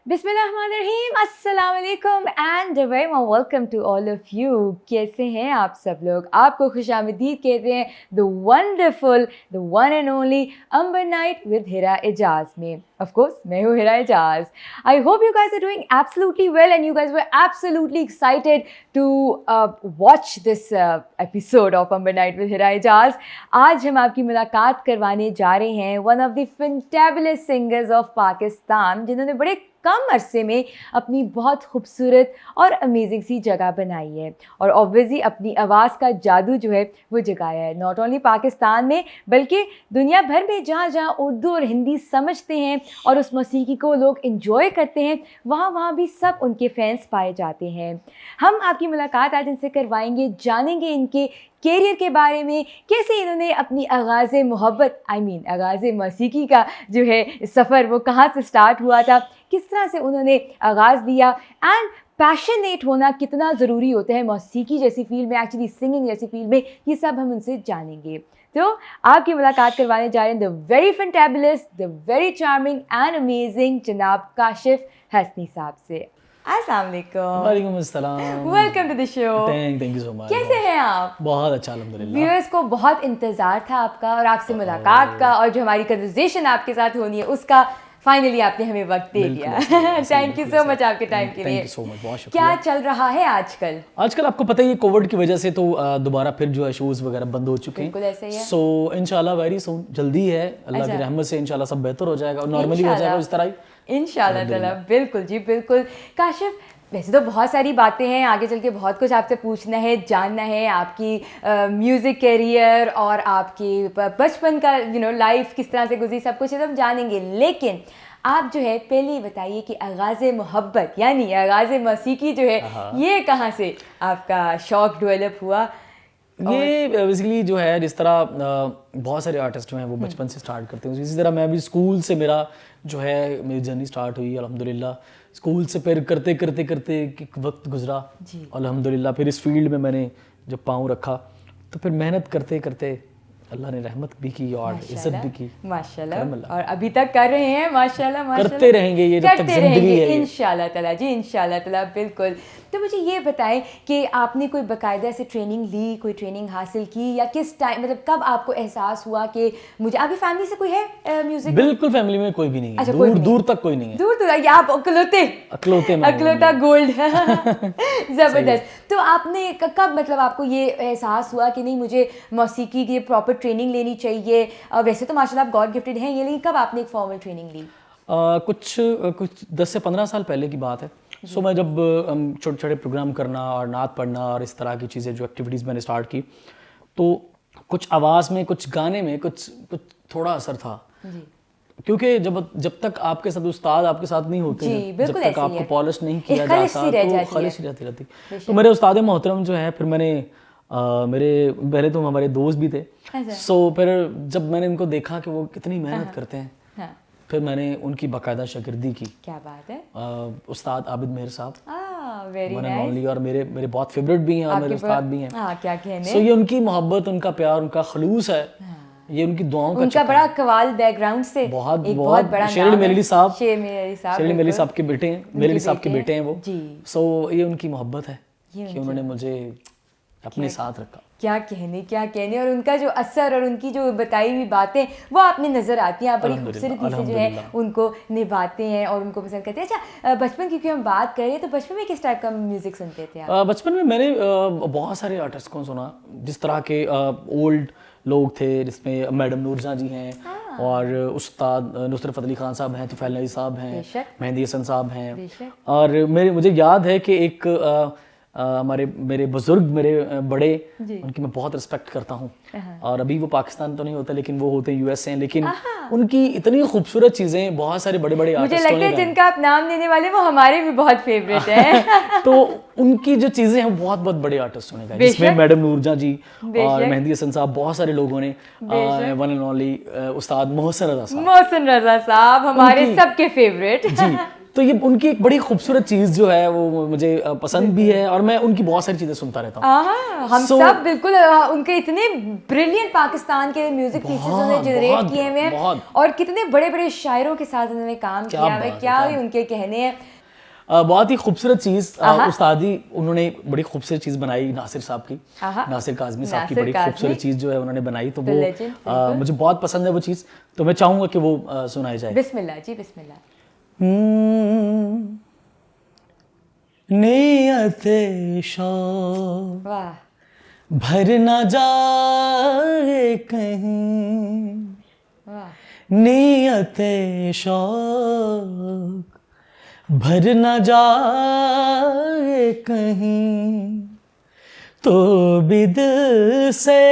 बिस्मिल्लाहिर्रहमानिर्रहीम, अस्सलाम वालेकुम and very much welcome to all of you. कैसे हैं आप सब लोग? आपको खुशामदीद कहते हैं the wonderful, the one and only Amber Night with Hira Ejaz में। ऑफ कोर्स मैं हूँ Hira Ejaz. I hope you guys are doing absolutely well and you guys were absolutely excited to watch this episode of Amber Night with Hira Ejaz. आज हम आपकी मुलाकात करवाने जा रहे हैं one of the fantabulous singers of Pakistan, जिन्होंने बड़े कम अरसे में अपनी बहुत खूबसूरत और अमेजिंग सी जगह बनाई है और ऑब्वियसली अपनी आवाज़ का जादू जो है वो जगाया है, नॉट ओनली पाकिस्तान में बल्कि दुनिया भर में। जहाँ जहाँ उर्दू और हिंदी समझते हैं और उस मौसीकी को लोग इन्जॉय करते हैं, वहाँ वहाँ भी सब उनके फैंस पाए जाते हैं। हम आपकी मुलाकात आज इनसे करवाएंगे, जानेंगे इनके कैरियर के बारे में, कैसे इन्होंने अपनी आगाज़ मोहब्बत आगाज़ मौसीकी का जो है सफ़र वो कहाँ से स्टार्ट हुआ था, किस तरह से उन्होंने आगाज़ दिया एंड पैशनेट होना कितना ज़रूरी होता है मौसीकी जैसी फील्ड में, एक्चुअली सिंगिंग जैसी फील्ड में, ये सब हम उनसे जानेंगे। तो आपकी मुलाकात करवाने जा रहे हैं the very fantabulous, the very charming and amazing जनाब काशिफ हसनी साहब से। अस्सलाम वालेकुम। वालेकुम अस्सलाम। Welcome to the show. Thank you so much. कैसे हैं आप? बहुत अच्छा अल्हम्दुलिल्लाह। व्यूअर्स को बहुत इंतज़ार था आपका और आपसे मुलाकात का, और जो हमारी कन्वर्सेशन आपके साथ होनी है उसका फाइनली आपने हमें वक्त दे दिया। थैंक यू सो मच आपके टाइम के लिए। थैंक यू सो मच, बहुत शुक्रिया। क्या चल रहा है आजकल? आजकल आपको पता ही है कोविड की वजह से तो दोबारा फिर जो है शोज वगैरह बंद हो चुके हैं। बिल्कुल ऐसे ही है। सो इंशाल्लाह वेरी सून, जल्दी है, अल्लाह की रहमत से इंशाल्लाह सब बेहतर हो जाएगा और नॉर्मली हो जाएगा उस तरह ही इंशाल्लाह ताला। बिल्कुल जी बिल्कुल। काशिफ, वैसे तो बहुत सारी बातें हैं, आगे चल के बहुत कुछ आपसे पूछना है, जानना है, आपकी म्यूज़िक कैरियर और आपकी बचपन का लाइफ किस तरह से गुजरी, सब कुछ हम जानेंगे। लेकिन आप जो है पहले बताइए कि आगाज़ मोहब्बत यानी आगाज़ मौसीकी जो है ये कहाँ से आपका शौक़ डेवलप हुआ? ये बेसिकली जो है जिस तरह बहुत सारे आर्टिस्ट जो हैं वो बचपन से स्टार्ट करते हैं, इसी तरह मैं भी स्कूल से मेरा जो है मेरी जर्नी स्टार्ट हुई अल्हम्दुलिल्लाह। स्कूल से फिर करते करते करते एक वक्त गुजरा अल्हम्दुलिल्लाह। फिर इस फील्ड में मैंने जब पाँव रखा तो फिर मेहनत करते करते अल्लाह ने रहमत भी की और इज्जत भी की माशाल्लाह, और अभी तक कर रहे हैं माशाल्लाह। करते रहेंगे ये जब तक जिंदगी है इंशाल्लाह ताला जी, इंशाल्लाह ताला। बिल्कुल। तो मुझे ये बताएं कि आपने कोई बाकायदा से ट्रेनिंग ली, कोई ट्रेनिंग हासिल की, या किस टाइम, मतलब कब आपको एहसास हुआ कि मुझे, आपकी फैमिली से कोई है म्यूजिक? बिल्कुल फैमिली में कोई भी नहीं है। अच्छा, दूर दूर तक कोई नहीं है। दूर दूर आप अकलौता गोल्ड। जबरदस्त। तो आपने कब, मतलब आपको ये एहसास हुआ कि नहीं मुझे मौसीकी की प्रॉपर ट्रेनिंग लेनी चाहिए? वैसे तो माशाल्लाह आप गॉड गिफ्टेड हैं ये, लेकिन कब आपने एक फॉर्मल ट्रेनिंग ली? कुछ 10 से 15 साल पहले की बात है। सो मैं जब छोटे छोटे प्रोग्राम करना और नात पढ़ना और इस तरह की चीज़ें जो एक्टिविटीज़ मैंने स्टार्ट की, तो कुछ आवाज़ में, कुछ गाने में कुछ थोड़ा असर था। क्योंकि जब तक आपके साथ उस्ताद आपके साथ नहीं होते हैं, जब तक आपको पॉलिश नहीं किया जाता तो खालिश रहती। तो मेरे उस्ताद मोहतरम जो है, फिर मैंने मेरे पहले तो हमारे दोस्त भी थे। सो फिर जब मैंने उनको देखा कि वो कितनी मेहनत करते हैं, फिर मैंने उनकी बाकायदा शागिर्दी की। क्या बात है। उस्ताद आबिद मेहर साहब, वेरी वन एंड ओनली, और मेरे बहुत फेवरेट भी हैं और मेरे उस्ताद भी हैं। क्या कहने। सो ये उनकी मोहब्बत, उनका प्यार, उनका खलूस है, ये उनकी दुआओं का, उनका बड़ा कवाल बैकग्राउंड से बहुत बड़ा शेर मेली साहब के बेटे हैं, मेरे साहब के बेटे हैं वो। सो ये उनकी मोहब्बत है कि उन्होंने मुझे अपने साथ रखा। क्या कहने। और उनका जो असर और उनकी जो बताई हुई बातें वो आपने नज़र आती हैं, आप बड़ी खूबसूरती से जो है उनको निभाते हैं और उनको पसंद करते हैं। अच्छा, बचपन की हम बात करें तो बचपन में किस टाइप का म्यूज़िक सुनते थे आप? बचपन में मैंने बहुत सारे आर्टिस्ट को सुना, जिस तरह के ओल्ड लोग थे, जिसमें मैडम नूरजहां जी हैं और उस्ताद नुसरत अली खान साहब हैं, तुफैल नई साहब हैं, मेहंदी हसन साहब हैं। और मुझे याद है कि एक मेरे बुजुर्ग, मेरे बड़े, उनकी मैं बहुत रिस्पेक्ट करता हूँ। और अभी वो पाकिस्तान तो नहीं होता, लेकिन वो होते हैं यूएस हैं, लेकिन उनकी इतनी खूबसूरत चीज़ें, बहुत सारे बड़े बड़े मुझे लगता है जिनका आप नाम लेने वाले वो हमारे भी बहुत फेवरेट हैं। तो उनकी जो चीज़ें हैं बहुत बहुत बड़े आर्टिस्ट होने का, जिसमें मैडम नूरजहां जी और मेहंदी हसन साहब, बहुत सारे लोगों ने, वन एंड ओनली उस्ताद मोहसिन रज़ा साहब हमारे सबके फेवरेट। जी। तो ये उनकी एक बड़ी खूबसूरत चीज़ जो है वो मुझे पसंद भी है, और मैं उनकी बहुत सारी चीज़ें सुनता रहता हूँ। हम सब बिल्कुल उनके इतने ब्रिलियंट पाकिस्तान के म्यूजिक पीसेस उन्होंने जनरेट किए हुए हैं, और कितने बड़े बड़े शायरों के साथ उन्होंने काम किया है, क्या ही उनके कहने हैं। बहुत ही खूबसूरत चीज़ उस्तादी उन्होंने बड़ी खूबसूरत चीज़ बनाई नासिर साहब की, नासिर काज़मी साहब की बड़ी खूबसूरत चीज़ जो है उन्होंने बनाई, तो वो मुझे बहुत पसंद है वो चीज़, तो मैं चाहूँगा कि वो सुनाई जाए। बिस्मिल्लाह जी, बिस्मिल्लाह। नियत शौक वाह भर न जाए कहीं, वाह नियत शौक भर न जाए कहीं, तो बिद से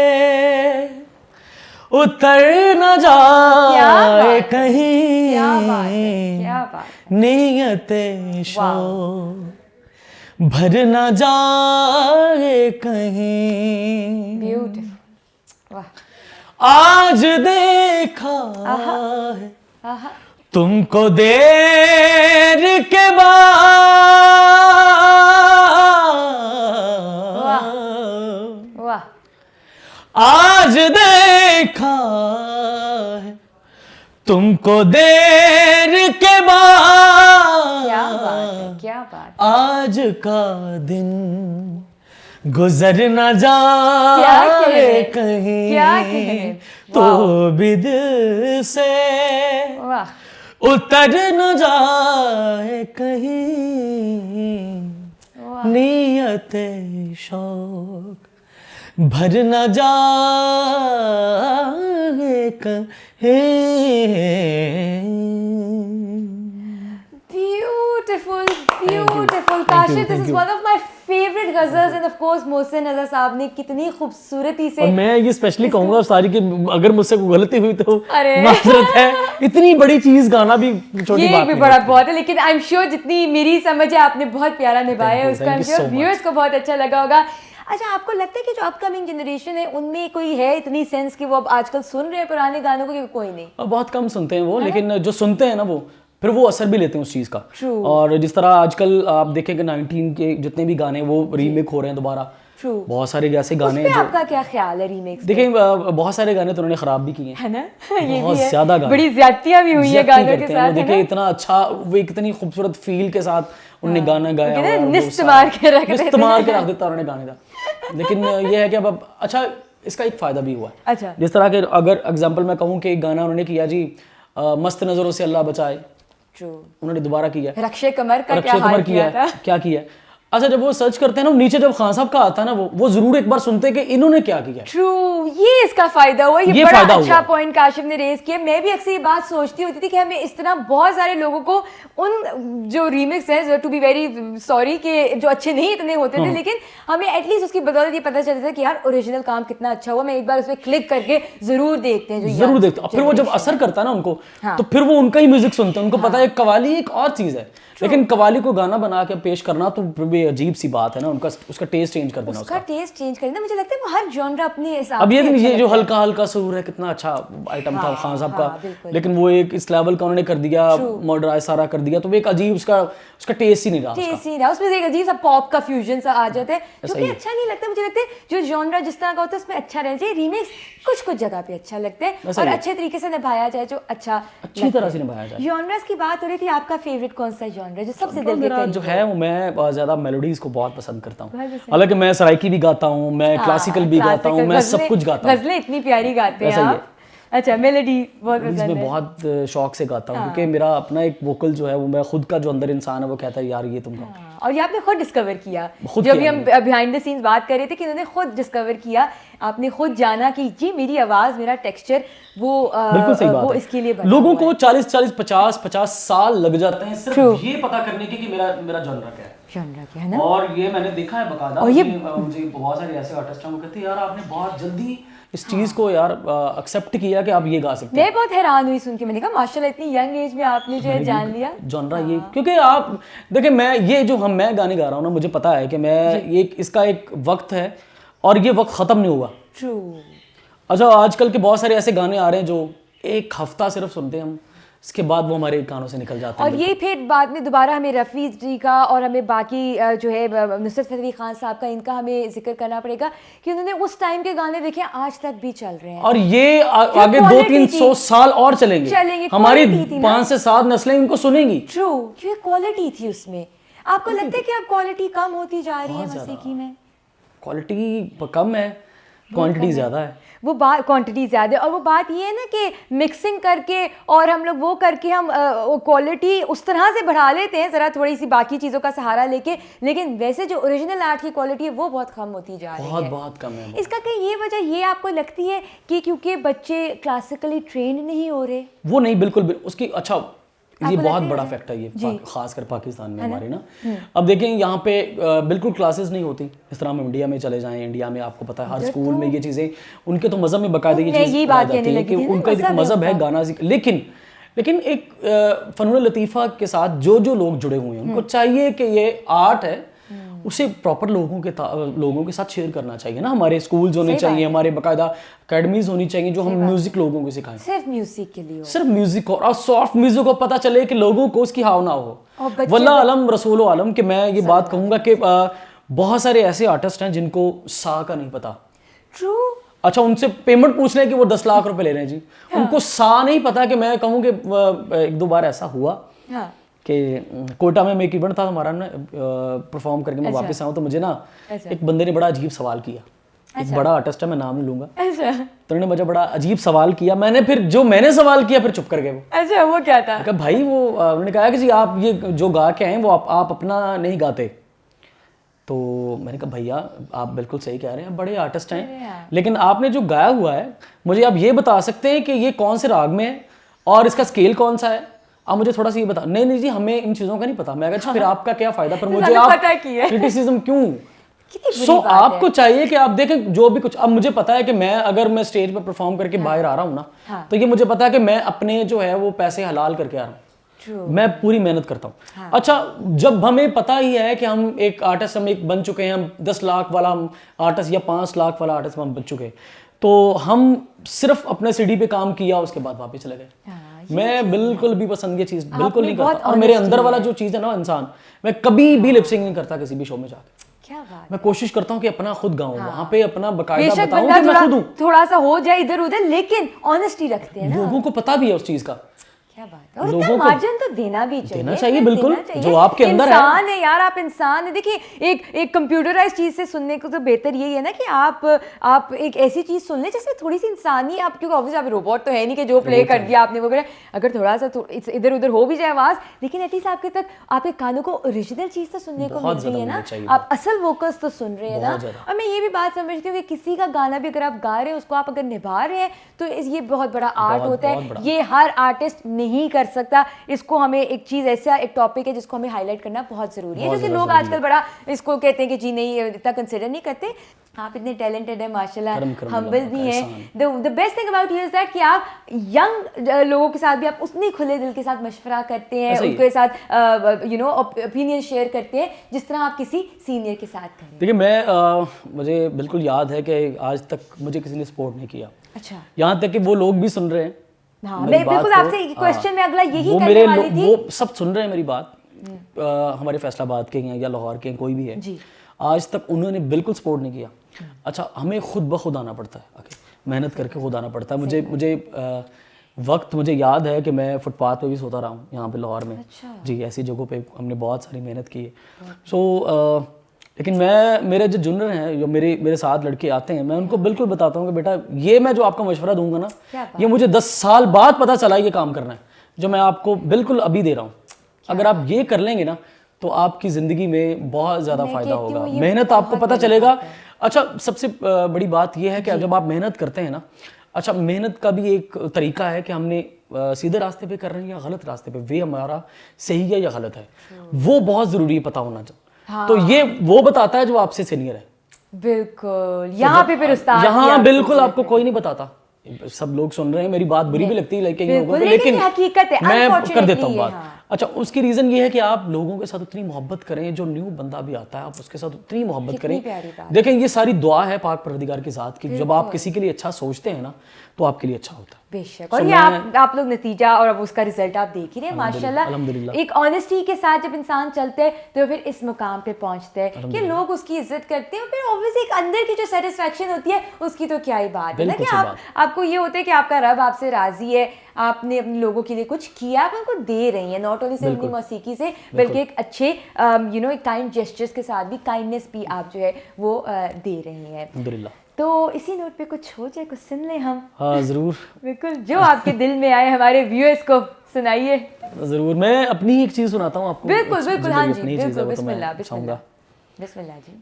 उतर न जाए कहीं, क्या बात है, क्या बात है। नियत शौक भर न जाए कहीं। ब्यूटीफुल, वाह। आज देखा है आहा तुमको देर के बाद, वाह, आज देखा है तुमको देर के बाद, क्या बात है, क्या बात। आज का दिन गुजर न क्या जाए कहें, कहीं, क्या कहें। तो बिद से वाह उतर न जाए कहीं, नियत शौक भर न जाए कहीं। Beautiful, beautiful Kashif, this is one of my favourite ghazals, end of course Mohsin नज़र साहब ने कितनी खूबसूरती से, और मैं ये स्पेशली कहूंगा सारी कि अगर मुझसे कोई गलती हुई तो अरे माजरत है, इतनी बड़ी चीज गाना भी छोटी ये बात भी नहीं बड़ा होती। बहुत है, लेकिन आई एम श्योर जितनी मेरी समझ है आपने बहुत प्यारा निभाया है Thank you, उसका। I am thank you sure so viewers को बहुत अच्छा लगा होगा। अच्छा, आपको लगता है कि जो अपकमिंग जनरेशन है उनमें कोई है इतनी सेंस कि वो अब आजकल सुन रहे हैं पुराने गानों को, कि कोई नहीं? और बहुत कम सुनते हैं वो, लेकिन जो सुनते हैं ना वो फिर वो असर भी लेते हैं उस चीज़ का। True. और जिस तरह आजकल आप देखेंगे 19 के जितने भी गाने वो रीमेक हो रहे हैं दोबारा, True. बहुत सारे ऐसे गाने उस पे हैं जो, आपका क्या ख्याल है रीमेक्स? देखिए बहुत सारे गाने तो उन्होंने खराब भी किए हैं, है ना, ये बहुत भी है, ज्यादा गाने, बड़ी ज्यादतियां भी हुई है ज्यादती गानों के करते हैं साथ, वो। है देखिए ना? इतना अच्छा, वो इतनी खूबसूरत फील के साथ उन्होंने गाना गाया कहते हैं हुआ है, निस्त मार के रख देते निस्त मार के रख देता उन्होंने गाने का। लेकिन ये है कि अब अच्छा इसका एक फायदा भी हुआ है। अच्छा, जिस तरह के अगर एग्जांपल मैं कहूँ कि एक गाना उन्होंने किया जी, मस्त नजरों से अल्लाह बचाए, ट्रू, उन्होंने दोबारा किया, रक्षे कमर का क्या रक्षे हाल कमर किया था? क्या किया। अच्छा, जब वो सर्च करते हैं ना नीचे, जब खान साहब का आता है ना वो जरूर एक बार सुनते हैं कि इन्होंने क्या किया। ट्रू, ये इसका फायदा हुआ, ये ये बड़ा फायदा अच्छा हुआ। पॉइंट काशिफ ने रेज किया। मैं भी अक्सर ये बात सोचती होती थी कि हमें इस तरह बहुत सारे लोगों को उन जो रीमिक्स हैं, टू बी वेरी सॉरी कि जो अच्छे नहीं इतने होते थे, लेकिन हमें एटलीस्ट उसकी बदौलत ये पता चलता था कि यार ओरिजिनल काम कितना अच्छा हुआ, मैं एक बार उस पर क्लिक करके जरूर देखते हैं, जो जरूर देखते हैं। फिर वो जब असर करता है ना उनको, तो फिर वो उनका ही म्यूजिक सुनते हैं, उनको पता है कवाली एक और चीज है, लेकिन कवाली को गाना बना के पेश करना तो फिर भी अजीब सी बात है ना, उनका उसका टेस्ट चेंज कर देना उसका टेस्ट चेंज कर देना। मुझे लगता है वो हर जॉनरा अपने हिसाब अब से अच्छा ये जो लगता है। हल्का हल्का सुरूर है, कितना अच्छा आइटम था खान साहब का, बिल्कुल। लेकिन वो एक इस लेवल का उन्होंने कर दिया, मॉडर्नाइज सारा कर दिया, तो वो एक अजीब उसका टेस्ट ही नहीं रहा। टेस्ट नहीं रहा, उसमें एक अजीब सा पॉप का फ्यूजन सा आ जाता है, जो कि अच्छा नहीं लगता। मुझे लगता है जो जॉनरा जिस तरह का होता है उसमें अच्छा रहना चाहिए। रीमेक्स कुछ जगह पे अच्छा लगता है और अच्छे तरीके से निभाया जाए, जो अच्छी तरह से निभाया जाए। जॉनर्स की बात हो रही थी, आपका फेवरेट कौन सा जॉनर जो सबसे दिल के मेरा करीब जो है वो मैं बहुत ज्यादा मेलोडीज को बहुत पसंद करता हूँ। बहुत पसंद। हालांकि मैं सराइकी भी गाता हूँ, मैं क्लासिकल भी गाता हूँ, मैं सब कुछ गाता हूँ। गजलें इतनी प्यारी गाते हैं ऐसा ही आप। अच्छा, मेलोडी बहुत मेलोडीज पसंद में है। बहुत शौक से गाता हूँ, क्योंकि मेरा अपना एक वोकल जो है वो मैं खुद का जो अंदर इंसान है वो कहता है यार ये तुम गाओ। और ये आपने खुद डिस्कवर किया, खुद जो भी किया हम बिहाइंड द सीन्स बात कर रहे थे कि उन्होंने खुद डिस्कवर किया, आपने खुद जाना कि जी मेरी आवाज़, मेरा टेक्सचर वो बिल्कुल सही बात वो है। इसके लिए बना लोगों हुआ को 40-50 साल लग जाते हैं सिर्फ ये पता करने के कि मेरा जॉनरा क्या है। जॉनरा क्या है ना। और ये मैंने देखा है बकायदा, और ये मुझे बहुत सारे ऐसे आर्टिस्ट हैं वो कहते हैं यार आपने बहुत जल्दी इस चीज को यार एक्सेप्ट किया कि आप ये गा सकते हैं। मैं बहुत हैरान हुई सुन के, मैंने कहा माशाल्लाह इतनी यंग एज में आपने जो है जान लिया जॉनरा ये, क्योंकि आप देखिए मैं गाने गा रहा हूँ ना, मुझे पता है कि मैं ये इसका एक वक्त है और ये वक्त खत्म नहीं होगा। ट्रू। अच्छा, आजकल के बहुत सारे ऐसे गाने आ रहे हैं जो एक हफ्ता सिर्फ सुनते हैं हम, इसके बाद वो हमारे कानों से निकल जाते हैं। और ये फिर बाद में दोबारा हमें रफ़ी जी का और हमें बाकी जो है नुसरत फ़तेह अली खान साहब का, इनका हमें जिक्र करना पड़ेगा कि उन्होंने उस टाइम के गाने देखे आज तक भी चल रहे हैं और ये आगे 200-300 साल और चलेंगे। हमारी 5 से 7 नस्लें इनको सुनेंगी। ट्रू, क्योंकि क्वालिटी थी उसमें। आपको लगता है कि अब क्वालिटी कम होती जा रही है मौसीकी में? क्वालिटी कम है, क्वांटिटी ज़्यादा है। वो बात क्वांटिटी ज़्यादा है और वो बात ये है ना कि मिक्सिंग करके और हम लोग वो करके हम क्वालिटी उस तरह से बढ़ा लेते हैं ज़रा थोड़ी सी बाकी चीज़ों का सहारा लेके, लेकिन वैसे जो ओरिजिनल आर्ट की क्वालिटी है वो बहुत कम होती जा रही है। बहुत कम है। इसका कहीं ये वजह ये आपको लगती है कि क्योंकि बच्चे क्लासिकली ट्रेंड नहीं हो रहे? वो नहीं, बिल्कुल उसकी अच्छा ये बहुत बड़ा फैक्टर है ये खासकर पाकिस्तान में हमारे ना। अब देखें यहाँ पे बिल्कुल क्लासेस नहीं होती इस तरह। हम इंडिया में चले जाएं, इंडिया में आपको पता है हर स्कूल में ये चीज़ें, उनके तो मज़हब में बाकायदा ये चीज़ बताई जाती है कि उनका एक मज़हब है गाना सीख। लेकिन एक फ़नून लतीफ़ा के साथ जो लोग जुड़े हुए हैं उनको चाहिए कि ये आर्ट है उसे प्रॉपर लोगों के साथ शेयर करना चाहिए ना। हमारे स्कूल्स होने चाहिए, हमारे बाकायदा अकेडमीज होनी चाहिए जो हम म्यूजिक लोगों को सिखाएं। सिर्फ म्यूजिक के लिए, सिर्फ म्यूजिक और सॉफ्ट म्यूजिक को पता चले कि लोगों को उसकी हाव ना हो। वल्लाह आलम रसूल आलम कि मैं ये बात कहूँगा कि बहुत सारे ऐसे आर्टिस्ट हैं जिनको सा का नहीं पता। ट्रू। अच्छा, उनसे पेमेंट पूछ रहे हैं कि वो 10 लाख रुपए ले रहे हैं जी, उनको सा नहीं पता कि मैं कहूँ कि 1-2 बार ऐसा हुआ कि कोटा में एक इवेंट था हमारा ना, परफॉर्म करके मैं वापस आऊँ तो मुझे ना एक बंदे ने बड़ा अजीब सवाल किया। एक बड़ा आर्टिस्ट है, मैं नाम नहीं लूंगा। तो उन्होंने मुझे बड़ा अजीब सवाल किया। मैंने सवाल किया फिर चुप कर गए वो। अच्छा, वो क्या था? कहा भाई वो उन्होंने कहा कि जी आप ये जो गा के आए वो आप अपना नहीं गाते। तो मैंने कहा भैया आप बिल्कुल सही कह रहे हैं, बड़े आर्टिस्ट हैं, लेकिन आपने जो गाया हुआ है मुझे आप ये बता सकते हैं कि ये कौन से राग में है और इसका स्केल कौन सा है? आप मुझे थोड़ा सा ये बता। नहीं जी हमें इन चीज़ों का नहीं पता। मैं कहा फिर आपका क्या फ़ायदा, पर मुझे आप क्रिटिसिज्म क्यों? सो आपको चाहिए कि आप देखें जो भी कुछ। अब मुझे पता है कि अगर मैं स्टेज पर परफॉर्म करके बाहर आ रहा हूँ ना, तो ये मुझे पता है कि मैं अपने जो है वो पैसे हलाल करके आ रहा हूँ। मैं पूरी मेहनत करता हूँ। अच्छा, जब हमें पता ही है कि हम एक आर्टिस्ट हम एक बन चुके हैं, हम 10 लाख वाला आर्टिस्ट या 5 लाख वाला आर्टिस्ट हम बन चुके हैं, तो हम सिर्फ अपने सीडी पे काम किया उसके बाद वापस चले गए। मैं बिल्कुल भी पसंद ये चीज़ बिल्कुल नहीं करता। और मेरे अंदर वाला जो चीज़ है ना इंसान, मैं कभी भी लिपसिंग नहीं करता किसी भी शो में जाके। क्या बात। मैं कोशिश करता हूँ कि अपना खुद गाऊं, वहाँ पे अपना बकायदा बताऊं कि मैं खुद हूँ। थोड़ा सा हो जाए इधर उधर, लेकिन ऑनेस्टी रखते हैं ना। लोगों को पता भी है उस चीज़ का। क्या बात है। और लोगों को मार्जिन तो देना भी चाहिए। देना चाहिए बिल्कुल, जो आपके अंदर है। इंसान है यार, आप इंसान है। देखिए एक कंप्यूटराइज चीज से सुनने को तो बेहतर यही है ना कि आप एक ऐसी चीज सुन लें जिसमें थोड़ी सी इंसानी, आप क्योंकि ऑब्वियसली आप रोबोट तो है नहीं कि जो प्ले कर दिया आपने वो करे। अगर थोड़ा सा इधर उधर हो भी जाए आवाज, लेकिन एटलीस्ट आपके तक आपके कानों को ओरिजिनल चीज तो सुनने को मिल रही है ना, आप असल वोकल्स तो सुन रहे हैं ना। और मैं ये भी बात समझती हूँ कि किसी का गाना भी अगर आप गा रहे हैं, उसको आप अगर निभा रहे हैं, तो ये बहुत बड़ा आर्ट होता है। ये हर आर्टिस्ट नहीं कर सकता। इसको हमें एक चीज ऐसा एक टॉपिक है जिसको हमें हाईलाइट करना बहुत जरूरी है, क्योंकि लोग आजकल बड़ा इसको कहते हैं कि जी नहीं इतना कंसिडर नहीं करते। आप इतने टैलेंटेड है माशाल्लाह, हम्बल भी हैं। The best thing about you is that कि आप यंग लोगों के साथ भी आप उतनी खुले दिल के साथ मशवरा करते हैं, उनके साथ ओपिनियन शेयर करते हैं जिस तरह आप किसी सीनियर के साथ करें। देखिए मुझे बिल्कुल याद है कि आज तक मुझे किसी ने सपोर्ट नहीं किया। अच्छा, यहाँ तक कि वो लोग भी सुन रहे हैं। हाँ, मैं बिल्कुल आपसे क्वेश्चन में अगला यही करने वाली थी। वो सब सुन रहे हैं मेरी बात, हमारे फैसलाबाद के हैं या लाहौर के हैं, कोई भी है जी। आज तक उन्होंने बिल्कुल सपोर्ट नहीं किया। अच्छा, हमें खुद ब खुद आना पड़ता है, मेहनत करके खुद आना पड़ता है। मुझे वक्त मुझे याद है कि मैं फुटपाथ पे भी सोता रहा हूँ यहाँ पे लाहौर में। अच्छा। जी, ऐसी जगहों पे हमने बहुत सारी मेहनत की है। लेकिन मेरे जो जूनियर हैं, जो मेरे साथ लड़के आते हैं, मैं उनको बिल्कुल बताता हूँ कि बेटा ये मैं जो आपका मशवरा दूंगा ना, ये मुझे 10 साल बाद पता चला ये काम करना है, जो मैं आपको बिल्कुल अभी दे रहा हूँ। अगर आप ये कर लेंगे ना तो आपकी ज़िंदगी में बहुत ज़्यादा फ़ायदा होगा। मेहनत आपको पता चलेगा। अच्छा, सबसे बड़ी बात यह है कि जब आप मेहनत करते हैं ना, अच्छा मेहनत का भी एक तरीका है कि हमने सीधे रास्ते पे कर रहे हैं या गलत रास्ते पे, वे हमारा सही है या गलत है, वो बहुत ज़रूरी है पता होना चाहिए। हाँ। तो ये वो बताता है जो आपसे सीनियर है। बिल्कुल, यहाँ पे फिर उस्ताद, यहाँ बिल्कुल आपको कोई नहीं बताता। सब लोग सुन रहे हैं, मेरी बात बुरी भी लगती है लेकिन हकीकत है, मैं कर देता हूँ बात। हाँ। अच्छा, उसकी रीज़न ये है कि आप लोगों के साथ उतनी मोहब्बत करें, जो न्यू बंदा भी आता है आप उसके साथ उतनी मोहब्बत करें। देखें, ये सारी दुआ है पाक परवरदिगार की ज़ात की। जब आप किसी के लिए अच्छा सोचते हैं ना तो आपके लिए अच्छा होता है। बेशक। और ये आप लोग नतीजा और अब उसका रिजल्ट आप देख ही रहे हैं माशाल्लाह। अल्हम्दुलिल्लाह। एक ऑनेस्टी के साथ जब इंसान चलते हैं तो फिर इस मुकाम पे पहुंचते हैं कि लोग उसकी इज्जत करते हैं। फिर ऑब्वियसली एक अंदर की जो सेटिस्फेक्शन होती है उसकी तो क्या ही बात है ना, कि आपको ये होता है कि आपका रब आपसे राजी है, आपने अपने लोगों के लिए कुछ किया, आप उनको दे रही हैं, नॉट ओनली सिर्फ अपनी मौसीकी से बल्कि एक अच्छे एक काइंड जेस्चर्स के साथ भी काइंडनेस भी आप जो है वो दे रही हैं। अल्हम्दुलिल्लाह। तो इसी नोट पे कुछ हो जाए, कुछ सुन लें हम। हाँ ज़रूर, बिल्कुल, जो आपके दिल में आए हमारे व्यूअर्स को सुनाइए। ज़रूर। मैं अपनी ही एक चीज़ सुनाता हूँ आपको। बिल्कुल बिल्कुल, हाँ जी, अपनी बिल्कुल, चीज़ है वो, तो बिस्मिल्लाह मैं बिस्मिल्लाह चाहूँगा। बिस्मिल्लाह जी।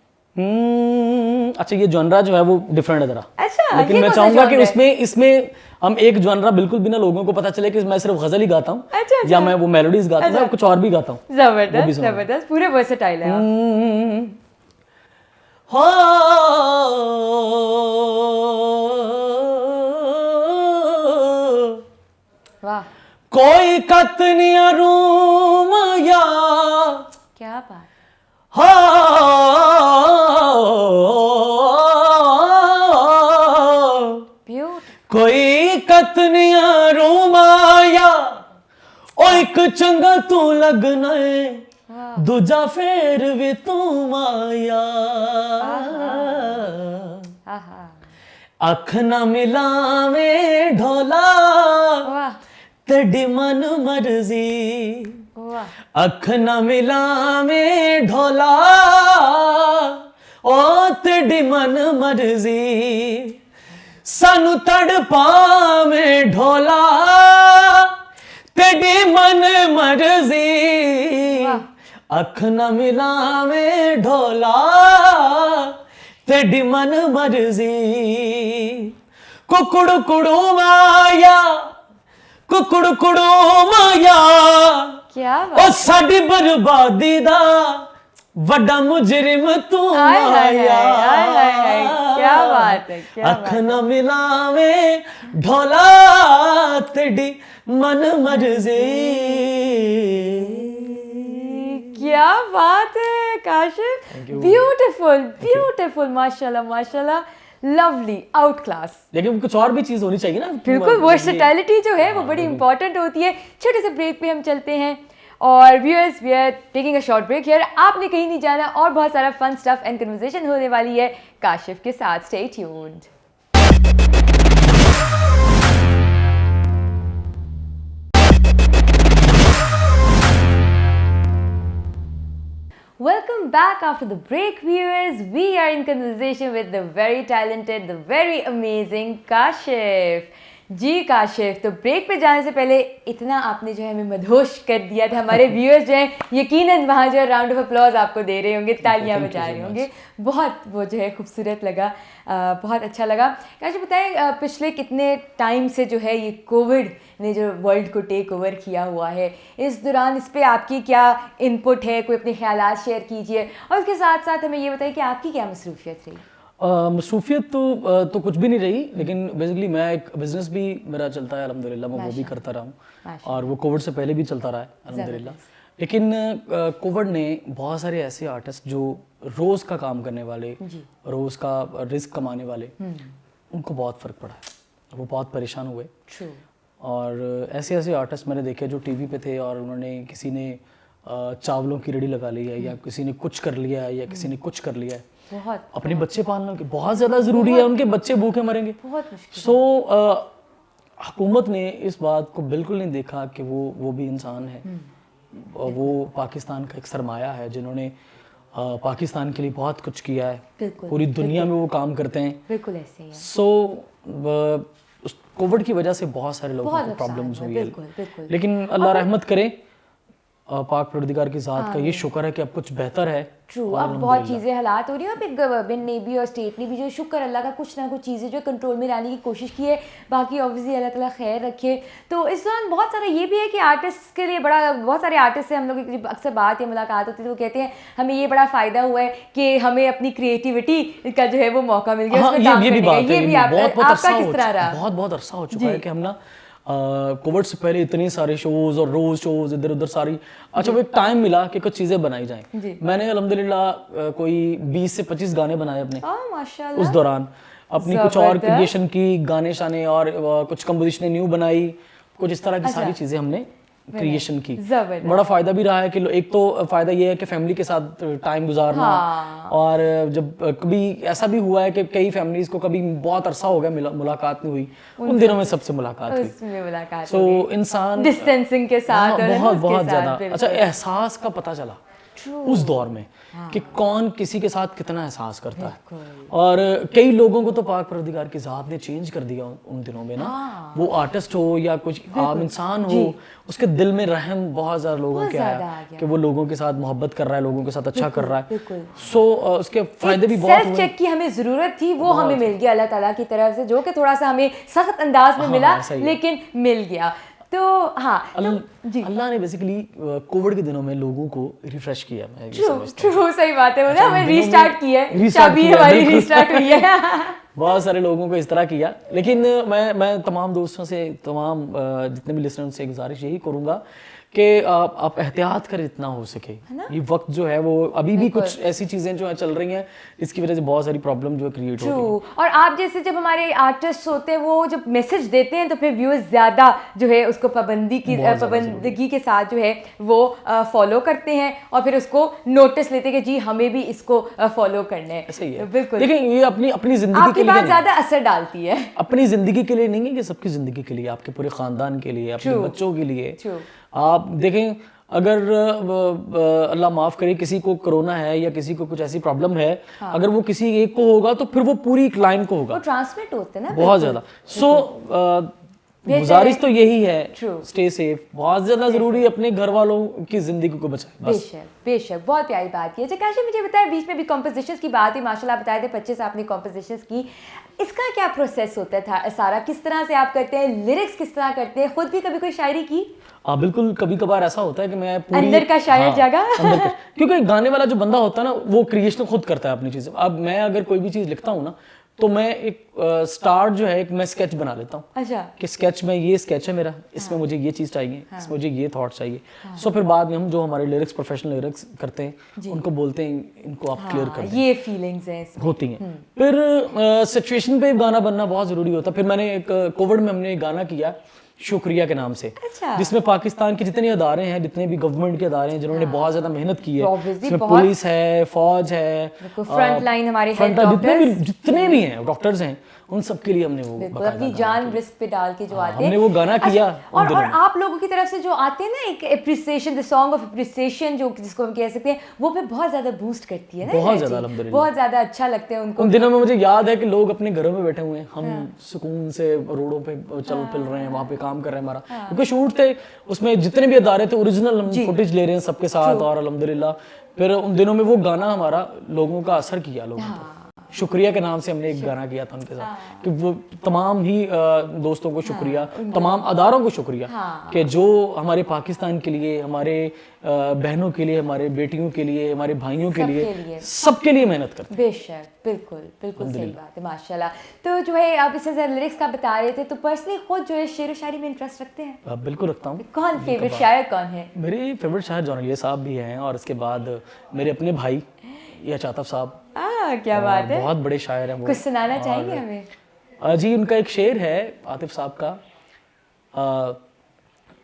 अच्छा, ये जॉनरा जो है वो डिफरेंट है ज़रा। अच्छा, लेकिन ये मैं कौन सा चाहूँगा कि genre है? इसमें हम एक जॉनरा बिल्कुल बिना लोगों को पता चले कि मैं सिर्फ गज़ल ही गाता हूँ अच्छा, या मैं वो मेलोडीज गाता हूँ, अच्छा। मैं कुछ और भी गाता हूँ। जबरदस्त जबरदस्त, पूरे वर्सेटाइल है आप। हो वाह, कोई कतनिया रूम या क्या बात। हो ब्यूटीफुल। कोई कतनिया रूम आया ओ एक चंगा तू लगना है, दूजा फेर भी तू माया। आहा, अख न मिलावे ढोला वाह तेरी मन मर्जी, वाह, अख न मिलावे ढोला ओ तेरी मन मर्जी, सानू तड़पावे ढोला तेरी मन मर्जी, अख न मिलावे ढोला तेरी मन मर्जी। कुकड़ कुड़ू माया, कुकड़ कुड़ू माया, क्या ओ बात। साडी बर्बादी दा वड्डा मुजरिम तू हाय हाय आया। हाय हाय हाय, क्या बात है, क्या अख बात न मिलावे ढोला तेरी मन मर्जी। क्या बात है काशिफ, ब्यूटीफुल ब्यूटीफुल, माशाल्लाह माशाल्लाह, लवली, आउट क्लास। लेकिन कुछ और भी चीज होनी चाहिए ना। बिल्कुल, वर्सेटैलिटी जो है वो बड़ी इंपॉर्टेंट होती है। छोटे से ब्रेक पे हम चलते हैं और viewers we are taking a short break here. आपने कहीं नहीं जाना और बहुत सारा फन स्टफ एंड कन्वर्सेशन होने वाली है काशिफ के साथ। Stay tuned. Welcome back after the break, viewers. We are in conversation with the very talented, the very amazing Kashif. जी काशिफ, तो ब्रेक पे जाने से पहले इतना आपने जो है हमें मदहोश कर दिया था। हमारे व्यूअर्स जो हैं यकीनन वहाँ जो है राउंड ऑफ अप्लॉज आपको दे रहे होंगे, तालियां बजा रहे होंगे। बहुत वो जो है खूबसूरत लगा, बहुत अच्छा लगा। काशिफ बताएं, पिछले कितने टाइम से जो है ये कोविड ने जो वर्ल्ड को टेक ओवर किया हुआ है, इस दौरान इस पर आपकी क्या इनपुट है, कोई अपने ख्यालात शेयर कीजिए और उसके साथ साथ हमें ये बताइए कि आपकी क्या मसरूफियत रही। मसरूफियत तो कुछ भी नहीं रही, लेकिन बेसिकली मैं एक बिजनेस भी मेरा चलता है अल्हम्दुलिल्लाह, मैं वो भी करता रहा हूँ और वो कोविड से पहले भी चलता रहा है अल्हम्दुलिल्लाह। लेकिन कोविड ने बहुत सारे ऐसे आर्टिस्ट जो रोज़ का काम करने वाले, रोज़ का रिस्क कमाने वाले, उनको बहुत फ़र्क पड़ा है, वो बहुत परेशान हुए। और ऐसे ऐसे आर्टिस्ट मैंने देखे जो टीवी पे थे और उन्होंने, किसी ने चावलों की रेडी लगा ली है या किसी ने कुछ कर लिया है या किसी ने कुछ कर लिया है। बहुत अपने बच्चे पालना बहुत ज़्यादा ज़रूरी है, उनके बच्चे भूखे मरेंगे, बहुत मुश्किल। सो हुकूमत ने इस बात को बिल्कुल नहीं देखा कि वो भी इंसान है, वो पाकिस्तान का एक सरमाया है जिन्होंने पाकिस्तान के लिए बहुत कुछ किया है, पूरी दुनिया में वो काम करते हैं। बिल्कुल ऐसे ही है। सो कोविड की वजह से बहुत सारे लोगों को प्रॉब्लम्स हुई है, लेकिन अल्लाह रहमत करे, पाक परवरदिगार की ज़ात का ये शुक्र है कि अब कुछ बेहतर है। ट्रू, अब बहुत चीज़ें हालात हो रही हैं, अब एक गवर्नमेंट ने भी और स्टेट ने भी जो शुक्र अल्लाह का कुछ ना कुछ चीज़ें जो कंट्रोल में लाने की कोशिश की है, बाकी ऑब्वियसली अल्लाह ताला खैर रखे। तो इस दौरान बहुत सारा ये भी है कि आर्टिस्ट के लिए बड़ा, बहुत सारे आर्टिस्ट से हम लोग की अक्सर बात या मुलाकात होती है तो वो कहते हैं हमें ये बड़ा फ़ायदा हुआ है कि हमें अपनी क्रिएटिविटी का जो है वो मौका मिल गया, उसमें काम करने का। ये भी आपका किस तरह रहा? बहुत अरसा हो चुका है कि हम ना कोविड से पहले इतने सारे शोज और रोज शोज इधर उधर सारी, अच्छा वो एक टाइम मिला कि कुछ चीज़ें बनाई जाएं। मैंने अल्हम्दुलिल्लाह कोई 20 से 25 गाने बनाए अपने माशाल्लाह उस दौरान, अपनी कुछ और क्रिएशन की, गाने शाने और कुछ कंपोजिशन न्यू बनाई, कुछ इस तरह की सारी चीजें हमने क्रिएशन की। बड़ा फायदा भी रहा है कि एक तो फायदा ये है कि फैमिली के साथ टाइम गुजारना, और जब कभी ऐसा भी हुआ है कि कई फैमिलीज को कभी बहुत अरसा हो गया मुलाकात नहीं हुई, उन दिनों में सबसे मुलाकात हुई। सो इंसान डिस्टेंसिंग के साथ बहुत ज्यादा अच्छा एहसास का पता चला उस दौर में कि कौन किसी के साथ कितना एहसास करता है। और कई लोगों को तो पाक परवरदिगार की ज़ात ने चेंज कर दिया उन दिनों में ना। वो आर्टिस्ट हो या कुछ आम इंसान हो, उसके दिल में रहम बहुत ज़्यादा लोगों के आया कि वो लोगों के साथ मोहब्बत कर रहा है, लोगों के साथ अच्छा कर रहा है। सो उसके फायदे भी बहुत हुए। सेल्फ चेक की हमें ज़रूरत थी, वो हमें मिल गया अल्लाह ताला की तरफ से, जो कि थोड़ा सा हमें सख्त अंदाज में मिला, लेकिन मिल गया। तो हाँ, अल्लाह ने बेसिकली कोविड के दिनों में लोगों को रिफ्रेश किया। ट्रू, सही बात है, मतलब हमें रीस्टार्ट किया है, चाबी हमारी रीस्टार्ट हुई है। बहुत सारे लोगों को इस तरह किया। लेकिन मैं तमाम दोस्तों से, तमाम जितने भी लिसनर्स से गुजारिश यही करूँगा कि आप एहतियात करें जितना हो सके। ये वक्त जो है वो अभी भी कुछ ऐसी चीज़ें जो है चल रही हैं, इसकी वजह से बहुत सारी प्रॉब्लम जो है क्रिएट हो रही है। और आप जैसे जब हमारे आर्टिस्ट होते हैं, वो जब मैसेज देते हैं तो फिर व्यूअर्स ज़्यादा जो है उसको पाबंदगी के साथ जो है वो फॉलो करते हैं, और फिर उसको नोटिस लेते हैं कि जी हमें भी इसको फॉलो करना है। सही है, बिल्कुल। देखिए ये अपनी ज़िंदगी के लिए बात ज़्यादा असर डालती है, अपनी ज़िंदगी के लिए नहीं है कि सबकी ज़िंदगी के लिए, आपके पूरे ख़ानदान के लिए, अपने बच्चों के लिए। आप देखें, अगर अल्लाह माफ़ करे किसी को कोरोना है या किसी को कुछ ऐसी प्रॉब्लम है, अगर वो किसी एक को होगा तो फिर वो पूरी क्लाइंट को होगा, वो ट्रांसमिट होते हैं ना बहुत ज़्यादा। सो गुजारिश तो यही है, स्टे सेफ। बहुत ज़्यादा ज़रूरी है अपने घर वालों की ज़िंदगी को बचाएं। बेशक बेशक, बहुत प्यारी बात की है। काशी, मुझे बताया बीच में भी कॉम्पोजिशंस की बात हुई, माशाल्लाह बताए थे 25 आपने कॉम्पोजिशंस की। इसका क्या प्रोसेस होता था सारा, किस तरह से आप करते हैं, लिरिक्स किस तरह करते हैं, खुद भी कभी कोई शायरी की? बिल्कुल, कभी कभार ऐसा होता है कि मैं पूरी अंदर का शायर जागा। क्योंकि गाने वाला जो बंदा होता है ना, वो क्रिएशन खुद करता है अपनी चीज़ें। अब मैं अगर कोई भी चीज़ लिखता हूँ ना, तो मैं एक स्टार्ट जो है, एक मैं स्केच बना लेता हूँ। अच्छा। कि स्केच में ये स्केच है मेरा, इसमें मुझे ये चीज़ चाहिए, इसमें मुझे ये थॉट चाहिए। सो फिर बाद में हम जो हमारे लिरिक्स, प्रोफेशनल लिरिक्स करते हैं, उनको बोलते हैं इनको आप क्लियर कर दें। ये फीलिंग्स हैं होती हैं। फिर सिचुएशन पे गाना बनना बहुत ज़रूरी होता है। फिर मैंने एक कोविड में हमने एक गाना किया शुक्रिया के नाम से। अच्छा। जिसमें पाकिस्तान के जितने अदारे हैं, जितने भी गवर्नमेंट के अदारे हैं, जिन्होंने बहुत ज्यादा मेहनत की है, इसमें पुलिस है, फौज है, फ्रंट लाइन हमारे जितने भी हैं डॉक्टर्स हैं, उन सब के लिए हमने वो अपनी जान रिस्क पे डाल के जो आते हैं, हमने वो गाना किया। और आप लोगों की तरफ से जो आते हैं ना, एक appreciation, the song of appreciation जो जिसको हम कह सकते हैं, वो पे बहुत ज्यादा बूस्ट करती है ना, बहुत ज्यादा अल्हम्दुलिल्लाह, बहुत ज्यादा अच्छा लगता है उनको। उन दिनों में मुझे याद है कि लोग अपने घरों में बैठे हुए हैं, हम सुकून से रोडों पे चल फिर रहे हैं, वहाँ पे काम कर रहे हैं। हमारा क्योंकि शूट थे, उसमें जितने भी अदारे थे ओरिजिनल हम फुटेज ले रहे हैं सबके साथ, और अल्हम्दुलिल्लाह फिर उन दिनों में वो गाना हमारा लोगों का असर किया। लोगों को शुक्रिया के नाम से हमने एक गाना किया था उनके साथ, कि वो तमाम ही दोस्तों को शुक्रिया, तमाम अदारों को शुक्रिया कि जो हमारे पाकिस्तान के लिए, हमारे बहनों के लिए, हमारे बेटियों के लिए, हमारे भाइयों के लिए, सबके लिए मेहनत करते हैं। बेशक, बिल्कुल बिल्कुल सही बात है, माशाल्लाह। तो जो है आप इससे लिरिक्स का बता रहे थे, तो पर्सनली खुद जो है शेर व शायरी में इंटरेस्ट रखते हैं? बिल्कुल रखता हूँ। कौन फेवरेट शायर कौन है? मेरे फेवरेट शायर जॉन एलिया साहब भी हैं, और इसके बाद मेरे अपने भाई या चातफ साहब, क्या बात है, बहुत बड़े शायर हैं वो। कुछ सुनाना चाहेंगे हमें? जी, उनका एक शेर है आतिफ साहब का,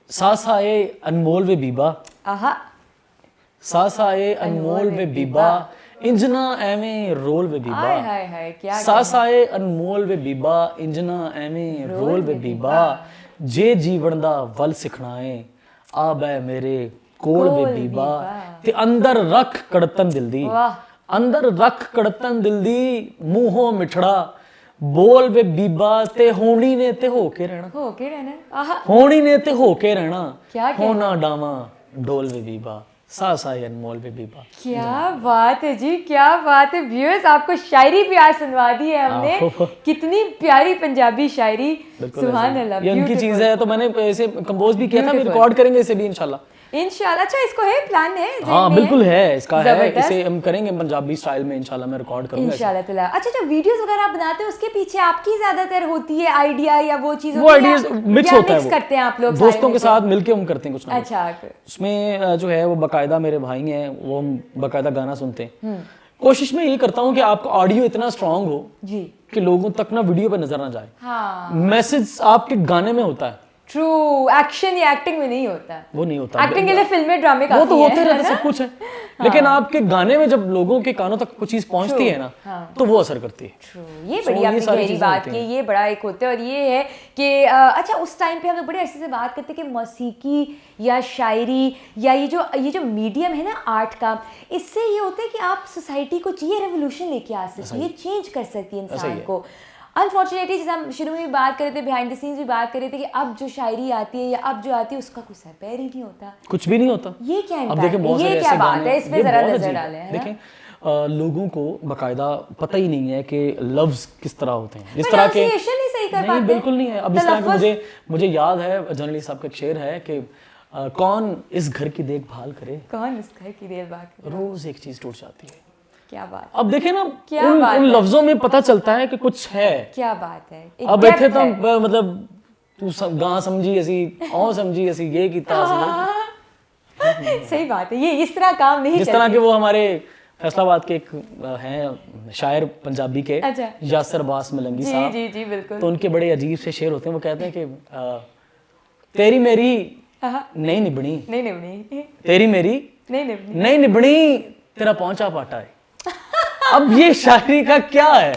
सासाए अनमोल वे बीबा, सासाए अनमोल वे बीबा, इंजना एवें रोल वे बीबा, सासाए अनमोल वे बीबा, इंजना एवें रोल वे बीबा, जे जीवन दा वल सिखनाए आ बै मेरे कोल वे बीबा, ते अंदर रख कड़तन दिल दी, अंदर रख कड़तन दिल दी, मूहों मिठड़ा बोल वे बीबा, ते होनी ने ते हो के रहना, होनी ने ते हो के रहना, होना डावा डोल वे बीबा, सासाए अनमोल वे बीबा। क्या बात है जी, क्या बात है। व्यूअर्स, आपको शायरी भी आज सुनवा दी है हमने, कितनी प्यारी पंजाबी शायरी, सुभान अल्लाह। ये उनकी चीज है, तो मैंने इसे कंपोज भी किया था, रिकॉर्ड करेंगे इसे भी इंशाल्लाह। अच्छा, इसको है प्लान है? हाँ बिल्कुल है, इसका है, इसे हम करेंगे पंजाबी स्टाइल में इंशाल्लाह, मैं रिकॉर्ड करूंगा इंशाल्लाह। अच्छा, जो वीडियोस वगैरह आप बनाते हैं, उसके पीछे आपकी ज्यादातर होती है आइडिया, या वो चीज वो आइडियाज मिक्स होता है, वो करते हैं आप लोग दोस्तों के साथ मिलके हम करते हैं कुछ ना। अच्छा, उसमें जो है वो बाकायदा मेरे भाई हैं, वो हम बाकायदा गाना सुनते हैं। कोशिश में ये करता हूँ कि आपका ऑडियो इतना स्ट्रांग हो जी कि लोगों तक ना वीडियो पे नजर ना जाए। हाँ मैसेज आपके गाने में होता है, ट्रू, एक्शन या एक्टिंग में नहीं होता। वो नहीं होता। एक्टिंग के लिए फिल्में ड्रामे वो काफी तो होते है रहते, ना? सब कुछ है, लेकिन आपके गाने में जब लोगों के कानों तक कुछ चीज पहुंचती है ना, तो वो असर करती है। ट्रू, ये So, बड़ी ये आपने सारी गहरी चीजें बात होती की, हैं। ये बड़ा एक होता है। और ये है कि अच्छा, उस टाइम पे हम लोग बड़े अरसे से बात करते हैं कि मौसीकी या शायरी या ये जो मीडियम है ना आर्ट का, इससे ये होता है कि आप सोसाइटी को ये रेवोल्यूशन लेके आ सकती है, ये चेंज कर सकती है इंसान को। अनफॉर्चुनेटली जैसे हम शुरू में भी बात कर रहे थे, बिहाइंड द सीन्स भी बात कर रहे थे कि अब जो शायरी आती है या अब जो आती है उसका कोई सर पैर ही नहीं होता, कुछ भी नहीं होता। ये क्या अब इम्पैक्ट देखिए है, बहुत ये सारे क्या ऐसे बात गाने, है, इस पे ये जरा बहुत नजर अजीब डालें, है। है ना? देखें लोगों को बकायदा पता ही नहीं है कि लफ्ज किस तरह होते हैं, जिस तरह के Pronunciation ही सही कर नहीं, पाते। बिल्कुल नहीं है। अब इस तरह के तलफ़्फ़ुज़। मुझे याद है, जनरली साहब का एक शेर है कि कौन इस घर की देखभाल करे, कौन इस घर की देर बात कर रहा है? रोज एक चीज टूट जाती है। क्या बात, अब देखे ना, क्या उन बात है? लफ्जों में पता चलता है कि कुछ है। क्या बात है, एक अब बैठे depth तो है। मतलब तू गां समझी ऐसी, औ समझी ऐसी, ये कीता सही बात है, ये इस तरह काम नहीं जिस तरह चलती। के वो हमारे फैसलाबाद के एक हैं शायर पंजाबी के, अच्छा। यासर अब्बास मलंगी जी साहब, जी जी बिल्कुल। तो उनके बड़े अजीब से शेर होते हैं। वो कहते हैं कि तेरी मेरी हाँ, नहीं निभनी, नहीं नहीं तेरी मेरी नहीं नहीं नहीं निभनी, तेरा पहुंचा पाटा है। अब ये शायरी का क्या है,